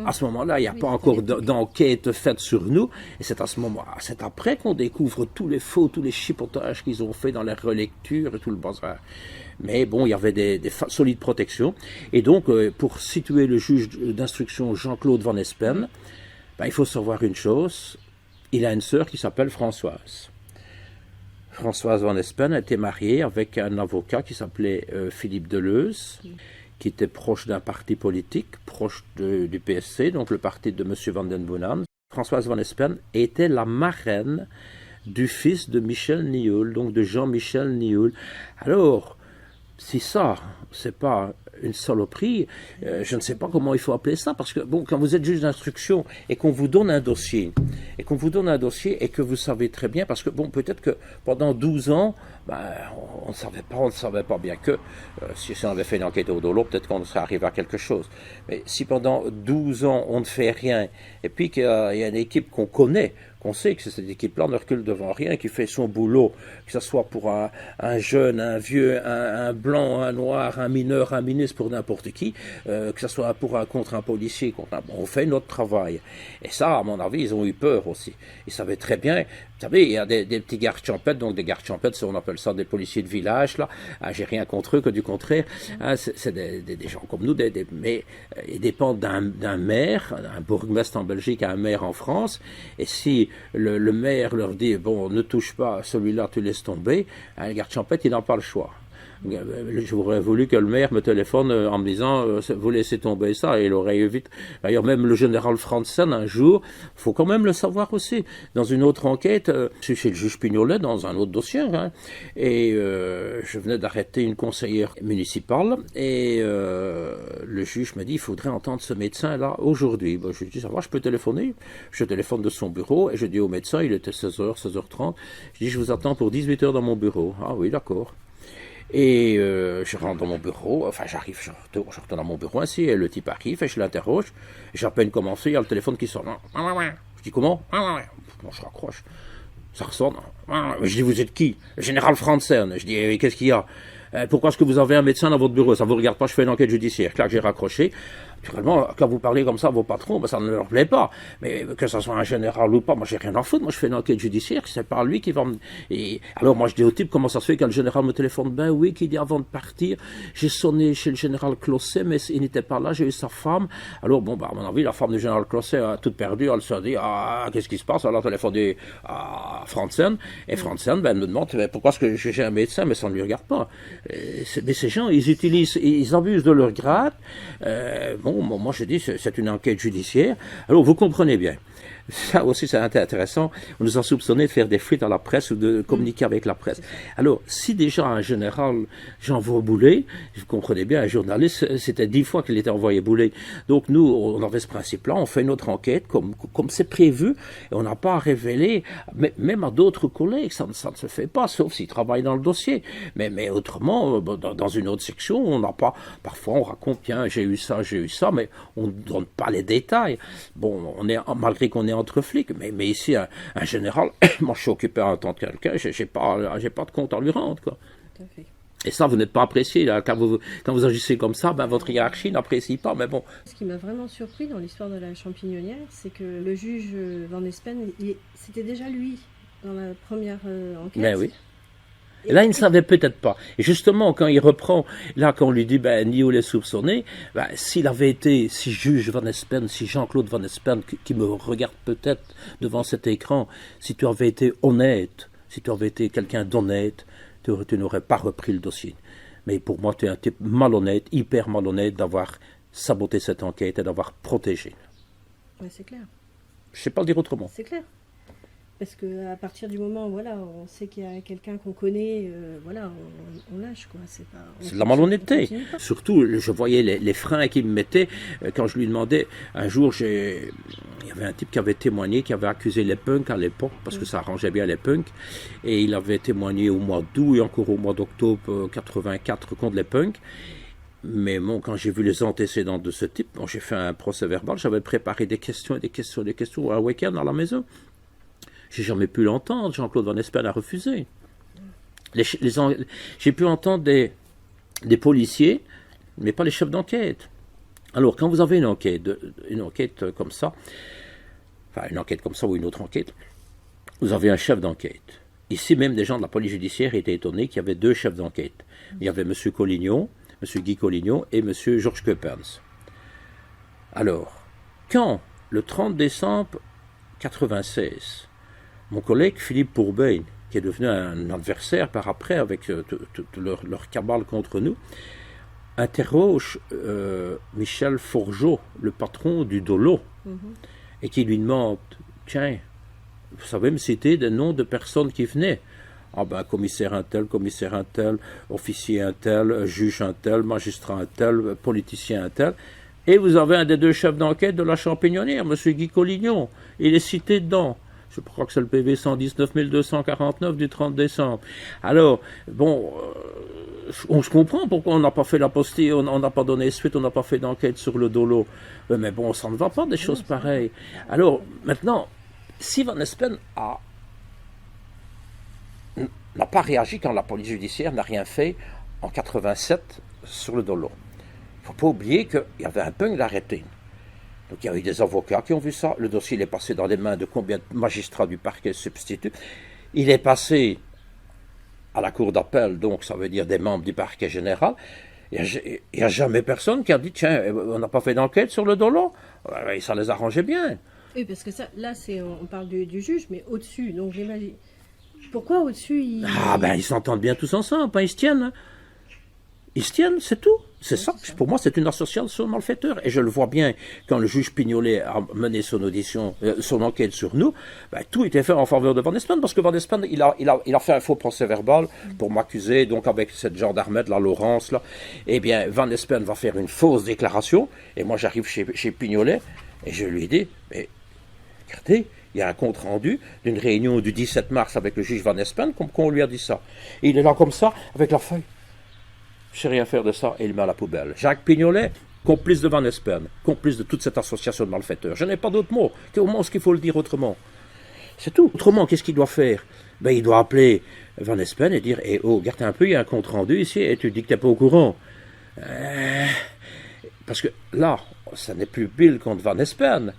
à ce moment-là, il n'y a pas encore d'enquête faite sur nous. Et c'est à ce moment, c'est après qu'on découvre tous les faux, tous les chipotages qu'ils ont fait dans les relectures et tout le bazar. Mais bon, il y avait des solides protections. Et donc, pour situer le juge d'instruction Jean-Claude Van Espen, il faut savoir une chose. Il a une sœur qui s'appelle Françoise. Françoise Van Espen a été mariée avec un avocat qui s'appelait Philippe Deleuze, qui était proche d'un parti politique, proche du PSC, donc le parti de M. Van den Boonen. Françoise Van Espen était la marraine du fils de Michel Nioul, donc de Jean-Michel Nioul. Alors, si ça, c'est pas une saloperie, je ne sais pas comment il faut appeler ça, parce que quand vous êtes juge d'instruction et qu'on vous donne un dossier, et que vous savez très bien, parce que peut-être que pendant 12 ans, on ne savait pas bien que, si on avait fait une enquête au dolo, peut-être qu'on serait arrivé à quelque chose. Mais si pendant 12 ans, on ne fait rien, et puis qu'il y a une équipe qu'on connaît, on sait que cette équipe-là ne recule devant rien, qui fait son boulot, que ce soit pour un jeune, un vieux, un blanc, un noir, un mineur, un ministre, pour n'importe qui, que ce soit contre un policier, on fait notre travail. Et ça, à mon avis, ils ont eu peur aussi. Ils savaient très bien. Vous savez, il y a des petits gardes champêtres, donc des gardes champêtres, on appelle ça des policiers de village, là. J'ai rien contre eux, que du contraire. C'est des gens comme nous, mais ils dépendent d'un maire, un bourgmestre en Belgique, un maire en France. Et si le maire leur dit, bon, ne touche pas, celui-là, tu laisses tomber, le garde champêtre, il n'a pas le choix. J'aurais voulu que le maire me téléphone en me disant vous laissez tomber ça, et il aurait eu vite. D'ailleurs, même le général Franzen, un jour, faut quand même le savoir aussi, dans une autre enquête, chez le juge Pignolet, dans un autre dossier, hein, et je venais d'arrêter une conseillère municipale, et le juge m'a dit il faudrait entendre ce médecin-là aujourd'hui. Je lui ai dit ça va, je peux téléphoner. Je téléphone de son bureau, et je dis au médecin, il était 16h, 16h30, je dis je vous attends pour 18h dans mon bureau. Ah oui, d'accord. Et je rentre dans mon bureau, enfin j'arrive, je retourne dans mon bureau ainsi, et le type arrive, et je l'interroge, j'ai à peine commencé, il y a le téléphone qui sonne. Je dis comment? Bon, je raccroche, ça ressonne. Je dis vous êtes qui? Le général Franzen. Je dis qu'est-ce qu'il y a? Pourquoi est-ce que vous avez un médecin dans votre bureau? Ça vous regarde pas, je fais une enquête judiciaire. Clac, j'ai raccroché. Naturellement, quand vous parlez comme ça à vos patrons, ben, ça ne leur plaît pas. Mais que ce soit un général ou pas, moi j'ai rien à foutre. Moi je fais une enquête judiciaire, c'est pas lui qui va me... Et alors moi je dis au type, comment ça se fait quand le général me téléphone? Ben oui, qu'il dit avant de partir, j'ai sonné chez le général Closset, mais il n'était pas là, j'ai eu sa femme. Alors bon, bah, à mon avis, la femme du général Closset a toute perdue, elle se dit, ah, qu'est-ce qui se passe? Alors elle a téléphoné à Franzen, et Franzen, ben, me demande, pourquoi est-ce que j'ai un médecin, mais ça ne lui regarde pas. Mais ces gens, ils abusent de leur grade. Bon, moi je dis, c'est une enquête judiciaire. Alors vous comprenez bien. Ça aussi c'est intéressant. On nous a soupçonné de faire des fuites à la presse ou de communiquer avec la presse. Alors, si déjà un général j'envoie bouler, vous comprenez bien, un journaliste, c'était 10 fois qu'il était envoyé bouler. Donc nous, on avait ce principe-là, on fait notre enquête comme c'est prévu, et on n'a pas à révéler, même à d'autres collègues, ça ne se fait pas, sauf s'ils travaillent dans le dossier. Mais autrement, dans une autre section, on n'a pas, parfois on raconte, tiens, j'ai eu ça, mais on ne donne pas les détails. Bon, malgré qu'on est entre flics, mais ici, un général, moi je suis occupé à entendre quelqu'un, j'ai pas de compte à lui rendre, quoi. Tout à fait. Et ça, vous n'êtes pas apprécié, là. Quand vous agissez comme ça, ben, votre hiérarchie n'apprécie pas, mais bon. Ce qui m'a vraiment surpris dans l'histoire de la champignonnière, c'est que le juge Van Espen, c'était déjà lui, dans la première enquête. Ben oui. Et là, il ne savait peut-être pas. Et justement, quand il reprend, là, quand on lui dit, ben, Nio les soupçonné, ben, s'il avait été, si juge Van Espen, si Jean-Claude Van Espen, qui me regarde peut-être devant cet écran, si tu avais été honnête, si tu avais été quelqu'un d'honnête, tu n'aurais pas repris le dossier. Mais pour moi, tu es un type malhonnête, hyper malhonnête, d'avoir saboté cette enquête et d'avoir protégé. Oui, c'est clair. Je ne sais pas le dire autrement. C'est clair. Parce qu'à partir du moment où voilà, on sait qu'il y a quelqu'un qu'on connaît, voilà, on lâche, quoi. C'est de la malhonnêteté. Surtout, je voyais les freins qu'il me mettait quand je lui demandais. Un jour, il y avait un type qui avait témoigné, qui avait accusé les punks à l'époque, parce que ça arrangeait bien les punks. Et il avait témoigné au mois d'août et encore au mois d'octobre 84 contre les punks. Mais bon, quand j'ai vu les antécédents de ce type, bon, j'ai fait un procès verbal, j'avais préparé des questions un week-end à la maison. J'ai jamais pu l'entendre, Jean-Claude Van Espen a refusé. J'ai pu entendre des policiers, mais pas les chefs d'enquête. Alors, quand vous avez une enquête comme ça, enfin une enquête comme ça ou une autre enquête, vous avez un chef d'enquête. Ici, même des gens de la police judiciaire étaient étonnés qu'il y avait 2 chefs d'enquête. Il y avait M. Collignon, M. Guy Collignon et M. Georges Coppens. Alors, quand, le 30 décembre 1996, mon collègue Philippe Pourbain, qui est devenu un adversaire par après avec leur cabale contre nous, interroge Michel Forgeot, le patron du Dolo, et qui lui demande, tiens, vous savez me citer des noms de personnes qui venaient? Ah ben, commissaire un tel, officier un tel, juge un tel, magistrat un tel, politicien un tel. Et vous avez un des 2 chefs d'enquête de la Champignonnière, M. Guy Collignon. Il est cité dedans. Je crois que c'est le PV 119 249 du 30 décembre. Alors, bon, on se comprend pourquoi on n'a pas fait la postille, on n'a pas donné suite, on n'a pas fait d'enquête sur le Dolo. Mais bon, ça ne va pas des choses pareilles. Alors, maintenant, si Van Espen n'a pas réagi quand la police judiciaire n'a rien fait en 87 sur le Dolo, il ne faut pas oublier qu'il y avait un punk d'arrêté. Donc il y a eu des avocats qui ont vu ça. Le dossier est passé dans les mains de combien de magistrats du parquet substitut. Il est passé à la cour d'appel, donc ça veut dire des membres du parquet général. Il n'y a jamais personne qui a dit, tiens, on n'a pas fait d'enquête sur le Dolo. Ça les arrangeait bien. Oui, parce que ça, là, on parle du juge, mais au-dessus, donc j'imagine. Pourquoi au-dessus Ah ben ils s'entendent bien tous ensemble, hein, ils se tiennent. Hein. Ils se tiennent, c'est tout. C'est ça. Pour moi, c'est une association de malfaiteurs. Et je le vois bien quand le juge Pignolet a mené son audition, son enquête sur nous, ben, tout était fait en faveur de Van Espen, parce que Van Espen, il a fait un faux procès verbal pour m'accuser, donc avec cette gendarmette, la Laurence, là. Eh bien, Van Espen va faire une fausse déclaration, et moi j'arrive chez Pignolet, et je lui dis, mais regardez, il y a un compte rendu d'une réunion du 17 mars avec le juge Van Espen, comme qu'on lui a dit ça. Et il est là comme ça, avec la feuille. Je ne sais rien faire de ça, et il met à la poubelle. Jacques Pignolet, complice de Van Espen, complice de toute cette association de malfaiteurs. Je n'ai pas d'autre mot. Comment est-ce qu'il faut le dire autrement? C'est tout. Autrement, qu'est-ce qu'il doit faire? Ben, il doit appeler Van Espen et dire, eh oh, regarde un peu, il y a un compte rendu ici, et tu dis que tu n'es pas au courant. Parce que là, ça n'est plus Bill contre Van Espen.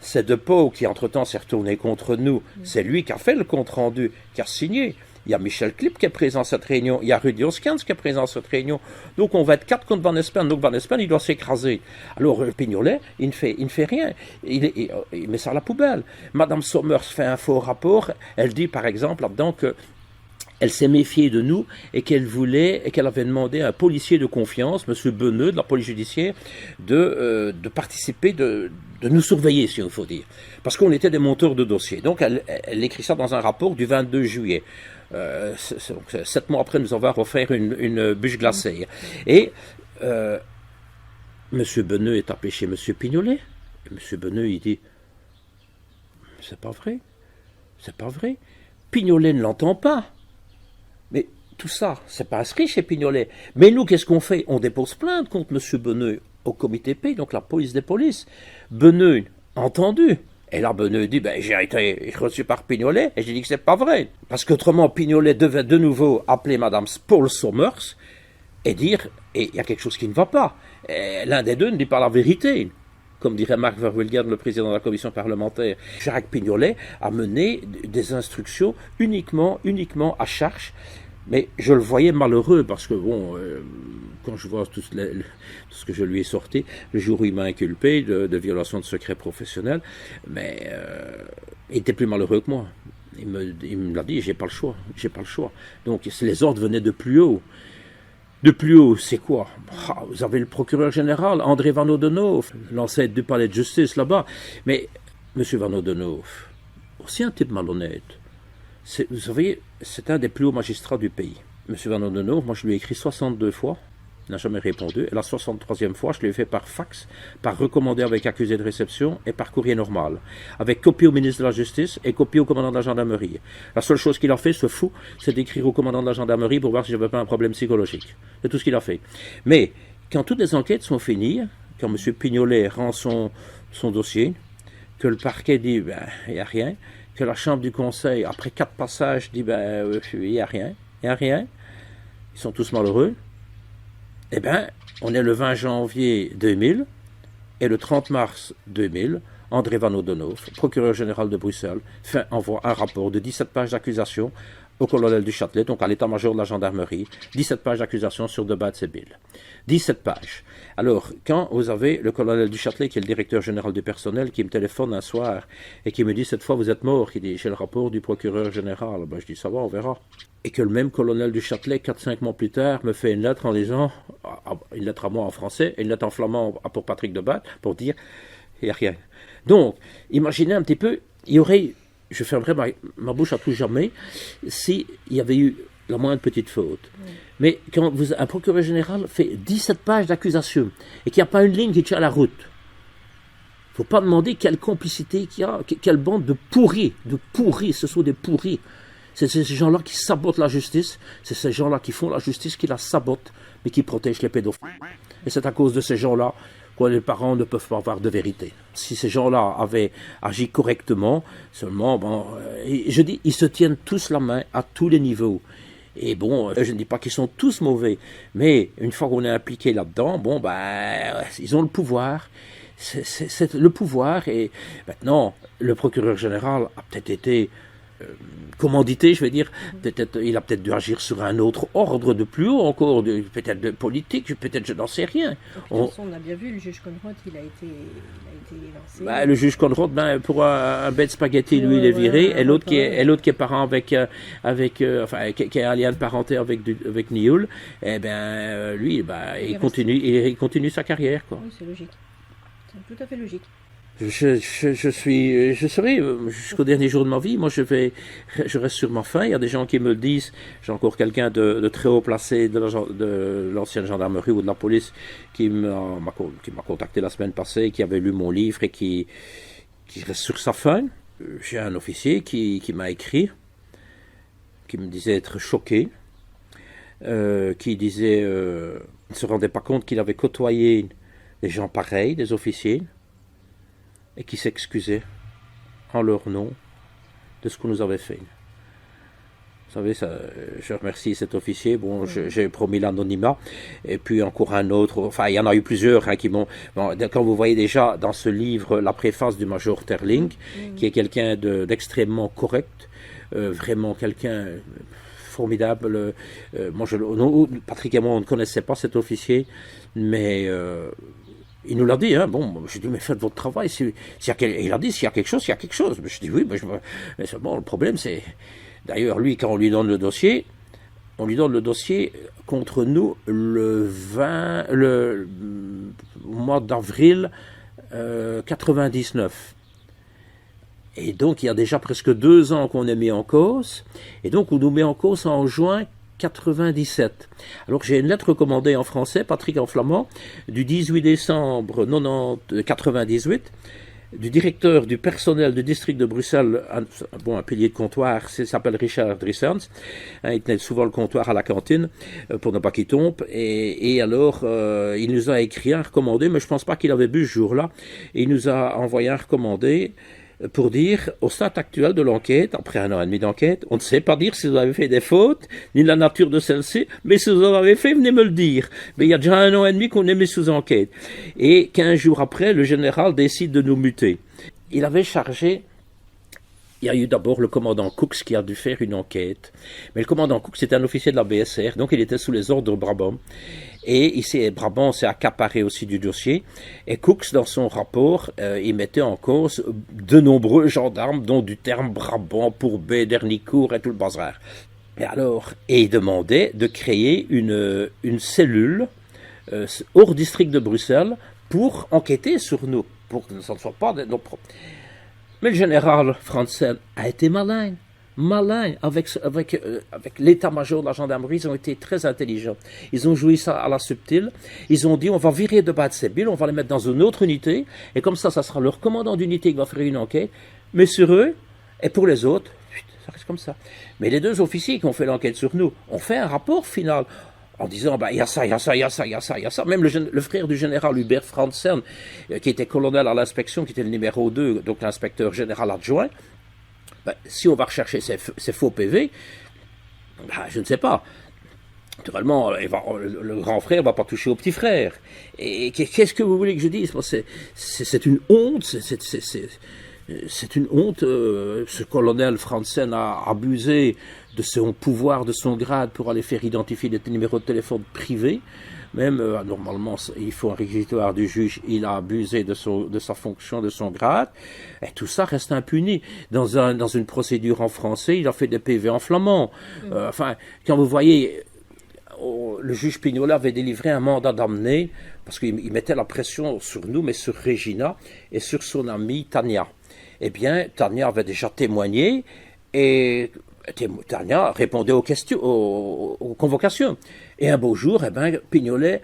C'est De Pauw qui, entre-temps, s'est retourné contre nous. C'est lui qui a fait le compte rendu, qui a signé. Il y a Michel Klipp qui est présent à cette réunion. Il y a Rudy Oskens qui est présent à cette réunion. Donc on va être 4 contre Van Espen. Donc Van Espen, il doit s'écraser. Alors Pignolet, il ne fait rien. Il met ça à la poubelle. Madame Sommers fait un faux rapport. Elle dit par exemple là-dedans que elle s'est méfiée de nous et qu'elle avait demandé à un policier de confiance, M. Beneux, de la police judiciaire, de participer, de nous surveiller, si il faut dire. Parce qu'on était des monteurs de dossiers. Donc elle écrit ça dans un rapport du 22 juillet. 7 mois après nous avoir offert une bûche glacée. Et M. Beneux est appelé chez M. Pignolet. Et M. Beneux, il dit, c'est pas vrai. C'est pas vrai. Pignolet ne l'entend pas. Mais tout ça, c'est pas inscrit chez Pignolet. Mais nous, qu'est-ce qu'on fait? On dépose plainte contre M. Beneux au comité P, donc la police des polices. Beneux, entendu. Et là, Beneux dit, ben, j'ai été reçu par Pignolet, et j'ai dit que c'est pas vrai. Parce qu'autrement, Pignolet devait de nouveau appeler Madame Paul Sommers et dire, et il y a quelque chose qui ne va pas. L'un des deux ne dit pas la vérité. Comme dirait Marc Verwilligen, le président de la commission parlementaire. Jacques Pignolet a mené des instructions uniquement à charge. Mais je le voyais malheureux parce que, bon, quand je vois tout ce que je lui ai sorti, le jour où il m'a inculpé de violation de secret professionnel, mais il était plus malheureux que moi. Il me l'a dit, j'ai pas le choix. Donc les ordres venaient de plus haut. De plus haut, c'est quoi? Vous avez le procureur général, André Van Oudenhoff, l'ancêtre du palais de justice là-bas. Mais, M. Van Oudenhoff, aussi un type malhonnête. Vous savez, c'est un des plus hauts magistrats du pays. M. Van Oudenhoff, moi je lui ai écrit 62 fois, il n'a jamais répondu. Et la 63e fois, je l'ai fait par fax, par recommandé avec accusé de réception et par courrier normal. Avec copie au ministre de la Justice et copie au commandant de la gendarmerie. La seule chose qu'il a fait, ce fou, c'est d'écrire au commandant de la gendarmerie pour voir si j'avais pas un problème psychologique. C'est tout ce qu'il a fait. Mais, quand toutes les enquêtes sont finies, quand M. Pignolet rend son dossier, que le parquet dit, ben, il n'y a rien, que la chambre du conseil, après 4 passages, dit, ben, il n'y a rien, ils sont tous malheureux. Eh bien, on est le 20 janvier 2000, et le 30 mars 2000, André Van Oudenhoff, procureur général de Bruxelles, envoie un rapport de 17 pages d'accusation au colonel du Châtelet, donc à l'état-major de la gendarmerie, 17 pages d'accusation sur Debatz et Bill. 17 pages. Alors, quand vous avez le colonel du Châtelet, qui est le directeur général du personnel, qui me téléphone un soir et qui me dit, cette fois vous êtes mort, il dit, j'ai le rapport du procureur général. Ben, je dis, ça va, on verra. Et que le même colonel du Châtelet, 4-5 mois plus tard, me fait une lettre en disant, une lettre à moi en français, et une lettre en flamand pour Patrick Debatz, pour dire, il n'y a rien. Donc, imaginez un petit peu, il y aurait, je fermerai ma bouche à tout jamais, s'il y avait eu la moindre petite faute. Mais quand un procureur général fait 17 pages d'accusation, et qu'il n'y a pas une ligne qui tient la route, il ne faut pas demander quelle complicité qu'il y a, quelle bande de pourris, ce sont des pourris. C'est ces gens-là qui sabotent la justice, c'est ces gens-là qui font la justice, qui la sabotent, mais qui protègent les pédophiles. Et c'est à cause de ces gens-là que les parents ne peuvent pas avoir de vérité. Si ces gens-là avaient agi correctement, seulement, bon, je dis, ils se tiennent tous la main à tous les niveaux. Et bon, je ne dis pas qu'ils sont tous mauvais, mais une fois qu'on est impliqué là-dedans, bon, ben, ils ont le pouvoir. C'est le pouvoir, et maintenant, le procureur général a peut-être été commandité, je vais dire. Il a peut-être dû agir sur un autre ordre de plus haut encore, peut-être de politique, peut-être je n'en sais rien. De toute façon, on a bien vu, le juge Conrad, il a été lancé. Le juge Conrad, pour un bête spaghetti, lui, il est viré, et l'autre qui est parent avec qui a un lien de parenté avec Nioul, lui, il continue sa carrière, quoi. Oui, c'est logique. C'est tout à fait logique. Je serai jusqu'au dernier jour de ma vie. Moi, je reste sur ma faim. Il y a des gens qui me le disent. J'ai encore quelqu'un de très haut placé de l'ancienne gendarmerie ou de la police qui m'a contacté la semaine passée, qui avait lu mon livre et qui reste sur sa faim. J'ai un officier qui m'a écrit, qui me disait être choqué, qui disait ne se rendait pas compte qu'il avait côtoyé des gens pareils, des officiers, et qui s'excusaient en leur nom de ce qu'on nous avait fait. Vous savez, je remercie cet officier. Bon, j'ai promis l'anonymat. Et puis encore un autre. Enfin, il y en a eu plusieurs qui m'ont. Bon, quand vous voyez déjà dans ce livre la préface du major Terling, qui est quelqu'un d'extrêmement correct, vraiment quelqu'un formidable. Moi, Patrick et moi, on ne connaissait pas cet officier, mais il nous l'a dit, hein. Bon, j'ai dit, mais faites votre travail. Il a dit, s'il y a quelque chose, il y a quelque chose. Mais je dis, oui, mais bon, le problème, c'est. D'ailleurs, lui, quand on lui donne le dossier contre nous le mois d'avril 99. Et donc, il y a déjà presque 2 ans qu'on est mis en cause. Et donc, on nous met en cause en juin 97. Alors j'ai une lettre recommandée en français, Patrick en flamand, du 18 décembre 98, du directeur du personnel du district de Bruxelles, un pilier de comptoir, il s'appelle Richard Drissens, il tenait souvent le comptoir à la cantine, pour ne pas qu'il tombe, et alors il nous a écrit un recommandé, mais je ne pense pas qu'il avait bu ce jour-là, et il nous a envoyé un recommandé, pour dire, au stade actuel de l'enquête, après 1 an et demi d'enquête, on ne sait pas dire si vous avez fait des fautes, ni la nature de celles-ci, mais si vous en avez fait, venez me le dire. Mais il y a déjà 1 an et demi qu'on est mis sous enquête. Et 15 jours après, le général décide de nous muter. Il avait chargé. Il y a eu d'abord le commandant Cooks qui a dû faire une enquête. Mais le commandant Cooks était un officier de la BSR, donc il était sous les ordres de Brabant. Et ici, Brabant s'est accaparé aussi du dossier. Et Cooks, dans son rapport, il mettait en cause de nombreux gendarmes, dont du terme Brabant, Pourbet, Dernicourt et tout le bazar. Et il demandait de créer une cellule hors district de Bruxelles pour enquêter sur nous, pour que ce ne soit pas nos propres. Mais le général Franzen a été malin avec l'état-major de la gendarmerie. Ils ont été très intelligents. Ils ont joué ça à la subtile. Ils ont dit, on va virer de Bad-Sébil, on va les mettre dans une autre unité, et comme ça sera leur commandant d'unité qui va faire une enquête, mais sur eux, et pour les autres, ça reste comme ça. Mais les 2 officiers qui ont fait l'enquête sur nous ont fait un rapport final, en disant, il y a ça, il y a ça, il y a ça, il y a ça, il y a ça. Même le frère du général Hubert Franzen, qui était colonel à l'inspection, qui était le numéro 2, donc l'inspecteur général adjoint, si on va rechercher ces faux PV, je ne sais pas. Naturellement, le grand frère ne va pas toucher au petit frère. Et qu'est-ce que vous voulez que je dise? C'est une honte, c'est une honte. Ce colonel Franzen a abusé de son pouvoir, de son grade pour aller faire identifier des numéros de téléphone privés. Même, normalement, il faut un réquisitoire du juge, il a abusé de sa fonction, de son grade, et tout ça reste impuni. Dans une procédure en français, il a fait des PV en flamand. Quand vous voyez, le juge Pignolet avait délivré un mandat d'amener, parce qu'il mettait la pression sur nous, mais sur Regina, et sur son amie Tania. Eh bien, Tania avait déjà témoigné, et Tania répondait aux questions, aux convocations. Et un beau jour, Pignolet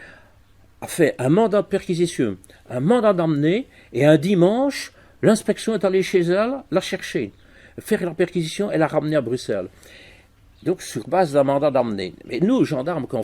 a fait un mandat de perquisition, un mandat d'amener, et un dimanche, l'inspection est allée chez elle, la chercher, faire la perquisition et la ramener à Bruxelles. Donc, sur base d'un mandat d'amener. Mais nous, gendarmes, quand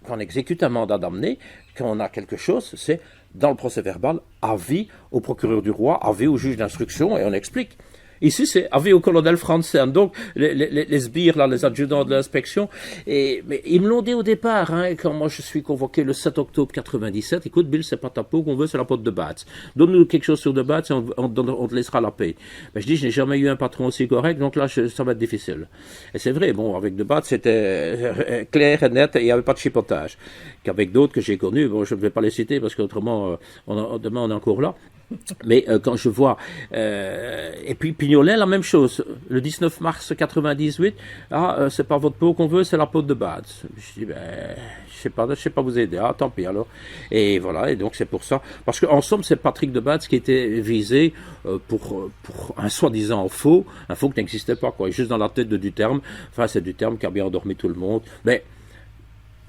on exécute un mandat d'amener, quand on a quelque chose, c'est dans le procès verbal, avis au procureur du roi, avis au juge d'instruction, et on explique. Ici, c'est avis au colonel français. Donc, les sbires, là, les adjudants de l'inspection, mais ils me l'ont dit au départ, hein, quand moi je suis convoqué le 7 octobre 97. Écoute, Bill, c'est pas ta peau qu'on veut, c'est la peau de Batz. Donne-nous quelque chose sur de Batz et on te laissera la paix. Mais je dis, je n'ai jamais eu un patron aussi correct, donc là, ça va être difficile. Et c'est vrai, bon, avec de Batz, c'était clair et net et il n'y avait pas de chipotage. Qu'avec d'autres que j'ai connus, bon, je ne vais pas les citer parce qu'autrement, demain, on est encore là. Mais quand je vois et puis Pignolet, la même chose, le 19 mars 98, c'est pas votre peau qu'on veut, c'est la peau de Batz. Je dis je sais pas vous aider, tant pis alors. Et voilà, et donc c'est pour ça, parce qu'en somme c'est Patrick de Batz qui était visé pour un soi-disant faux, un faux qui n'existait pas, quoi, juste dans la tête de Duterme. Enfin, c'est Duterme qui a bien endormi tout le monde, mais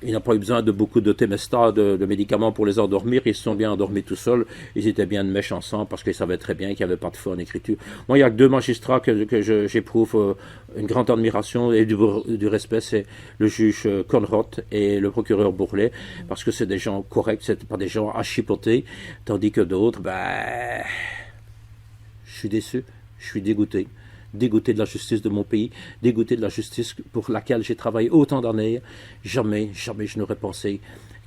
il n'a pas eu besoin de beaucoup de Temesta, de médicaments pour les endormir. Ils se sont bien endormis tout seuls. Ils étaient bien de mèche ensemble parce qu'ils savaient très bien qu'il n'y avait pas de feu en écriture. Moi, il y a que deux magistrats que j'éprouve une grande admiration et du respect. C'est le juge Conrad et le procureur Bourlet, parce que c'est des gens corrects, c'est pas des gens à chipoter. Tandis que d'autres, je suis déçu, je suis dégoûté de la justice de mon pays, dégoûté de la justice pour laquelle j'ai travaillé autant d'années. Jamais je n'aurais pensé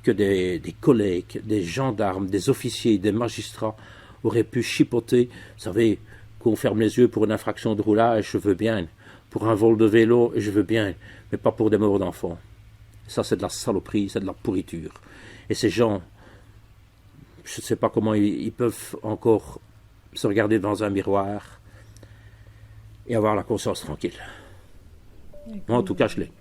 que des collègues, des gendarmes, des officiers, des magistrats auraient pu chipoter. Vous savez, qu'on ferme les yeux pour une infraction de roulage, je veux bien. Pour un vol de vélo, je veux bien. Mais pas pour des morts d'enfants. Ça, c'est de la saloperie, c'est de la pourriture. Et ces gens, je ne sais pas comment ils peuvent encore se regarder dans un miroir et avoir la conscience tranquille. Moi, en tout cas, je l'ai.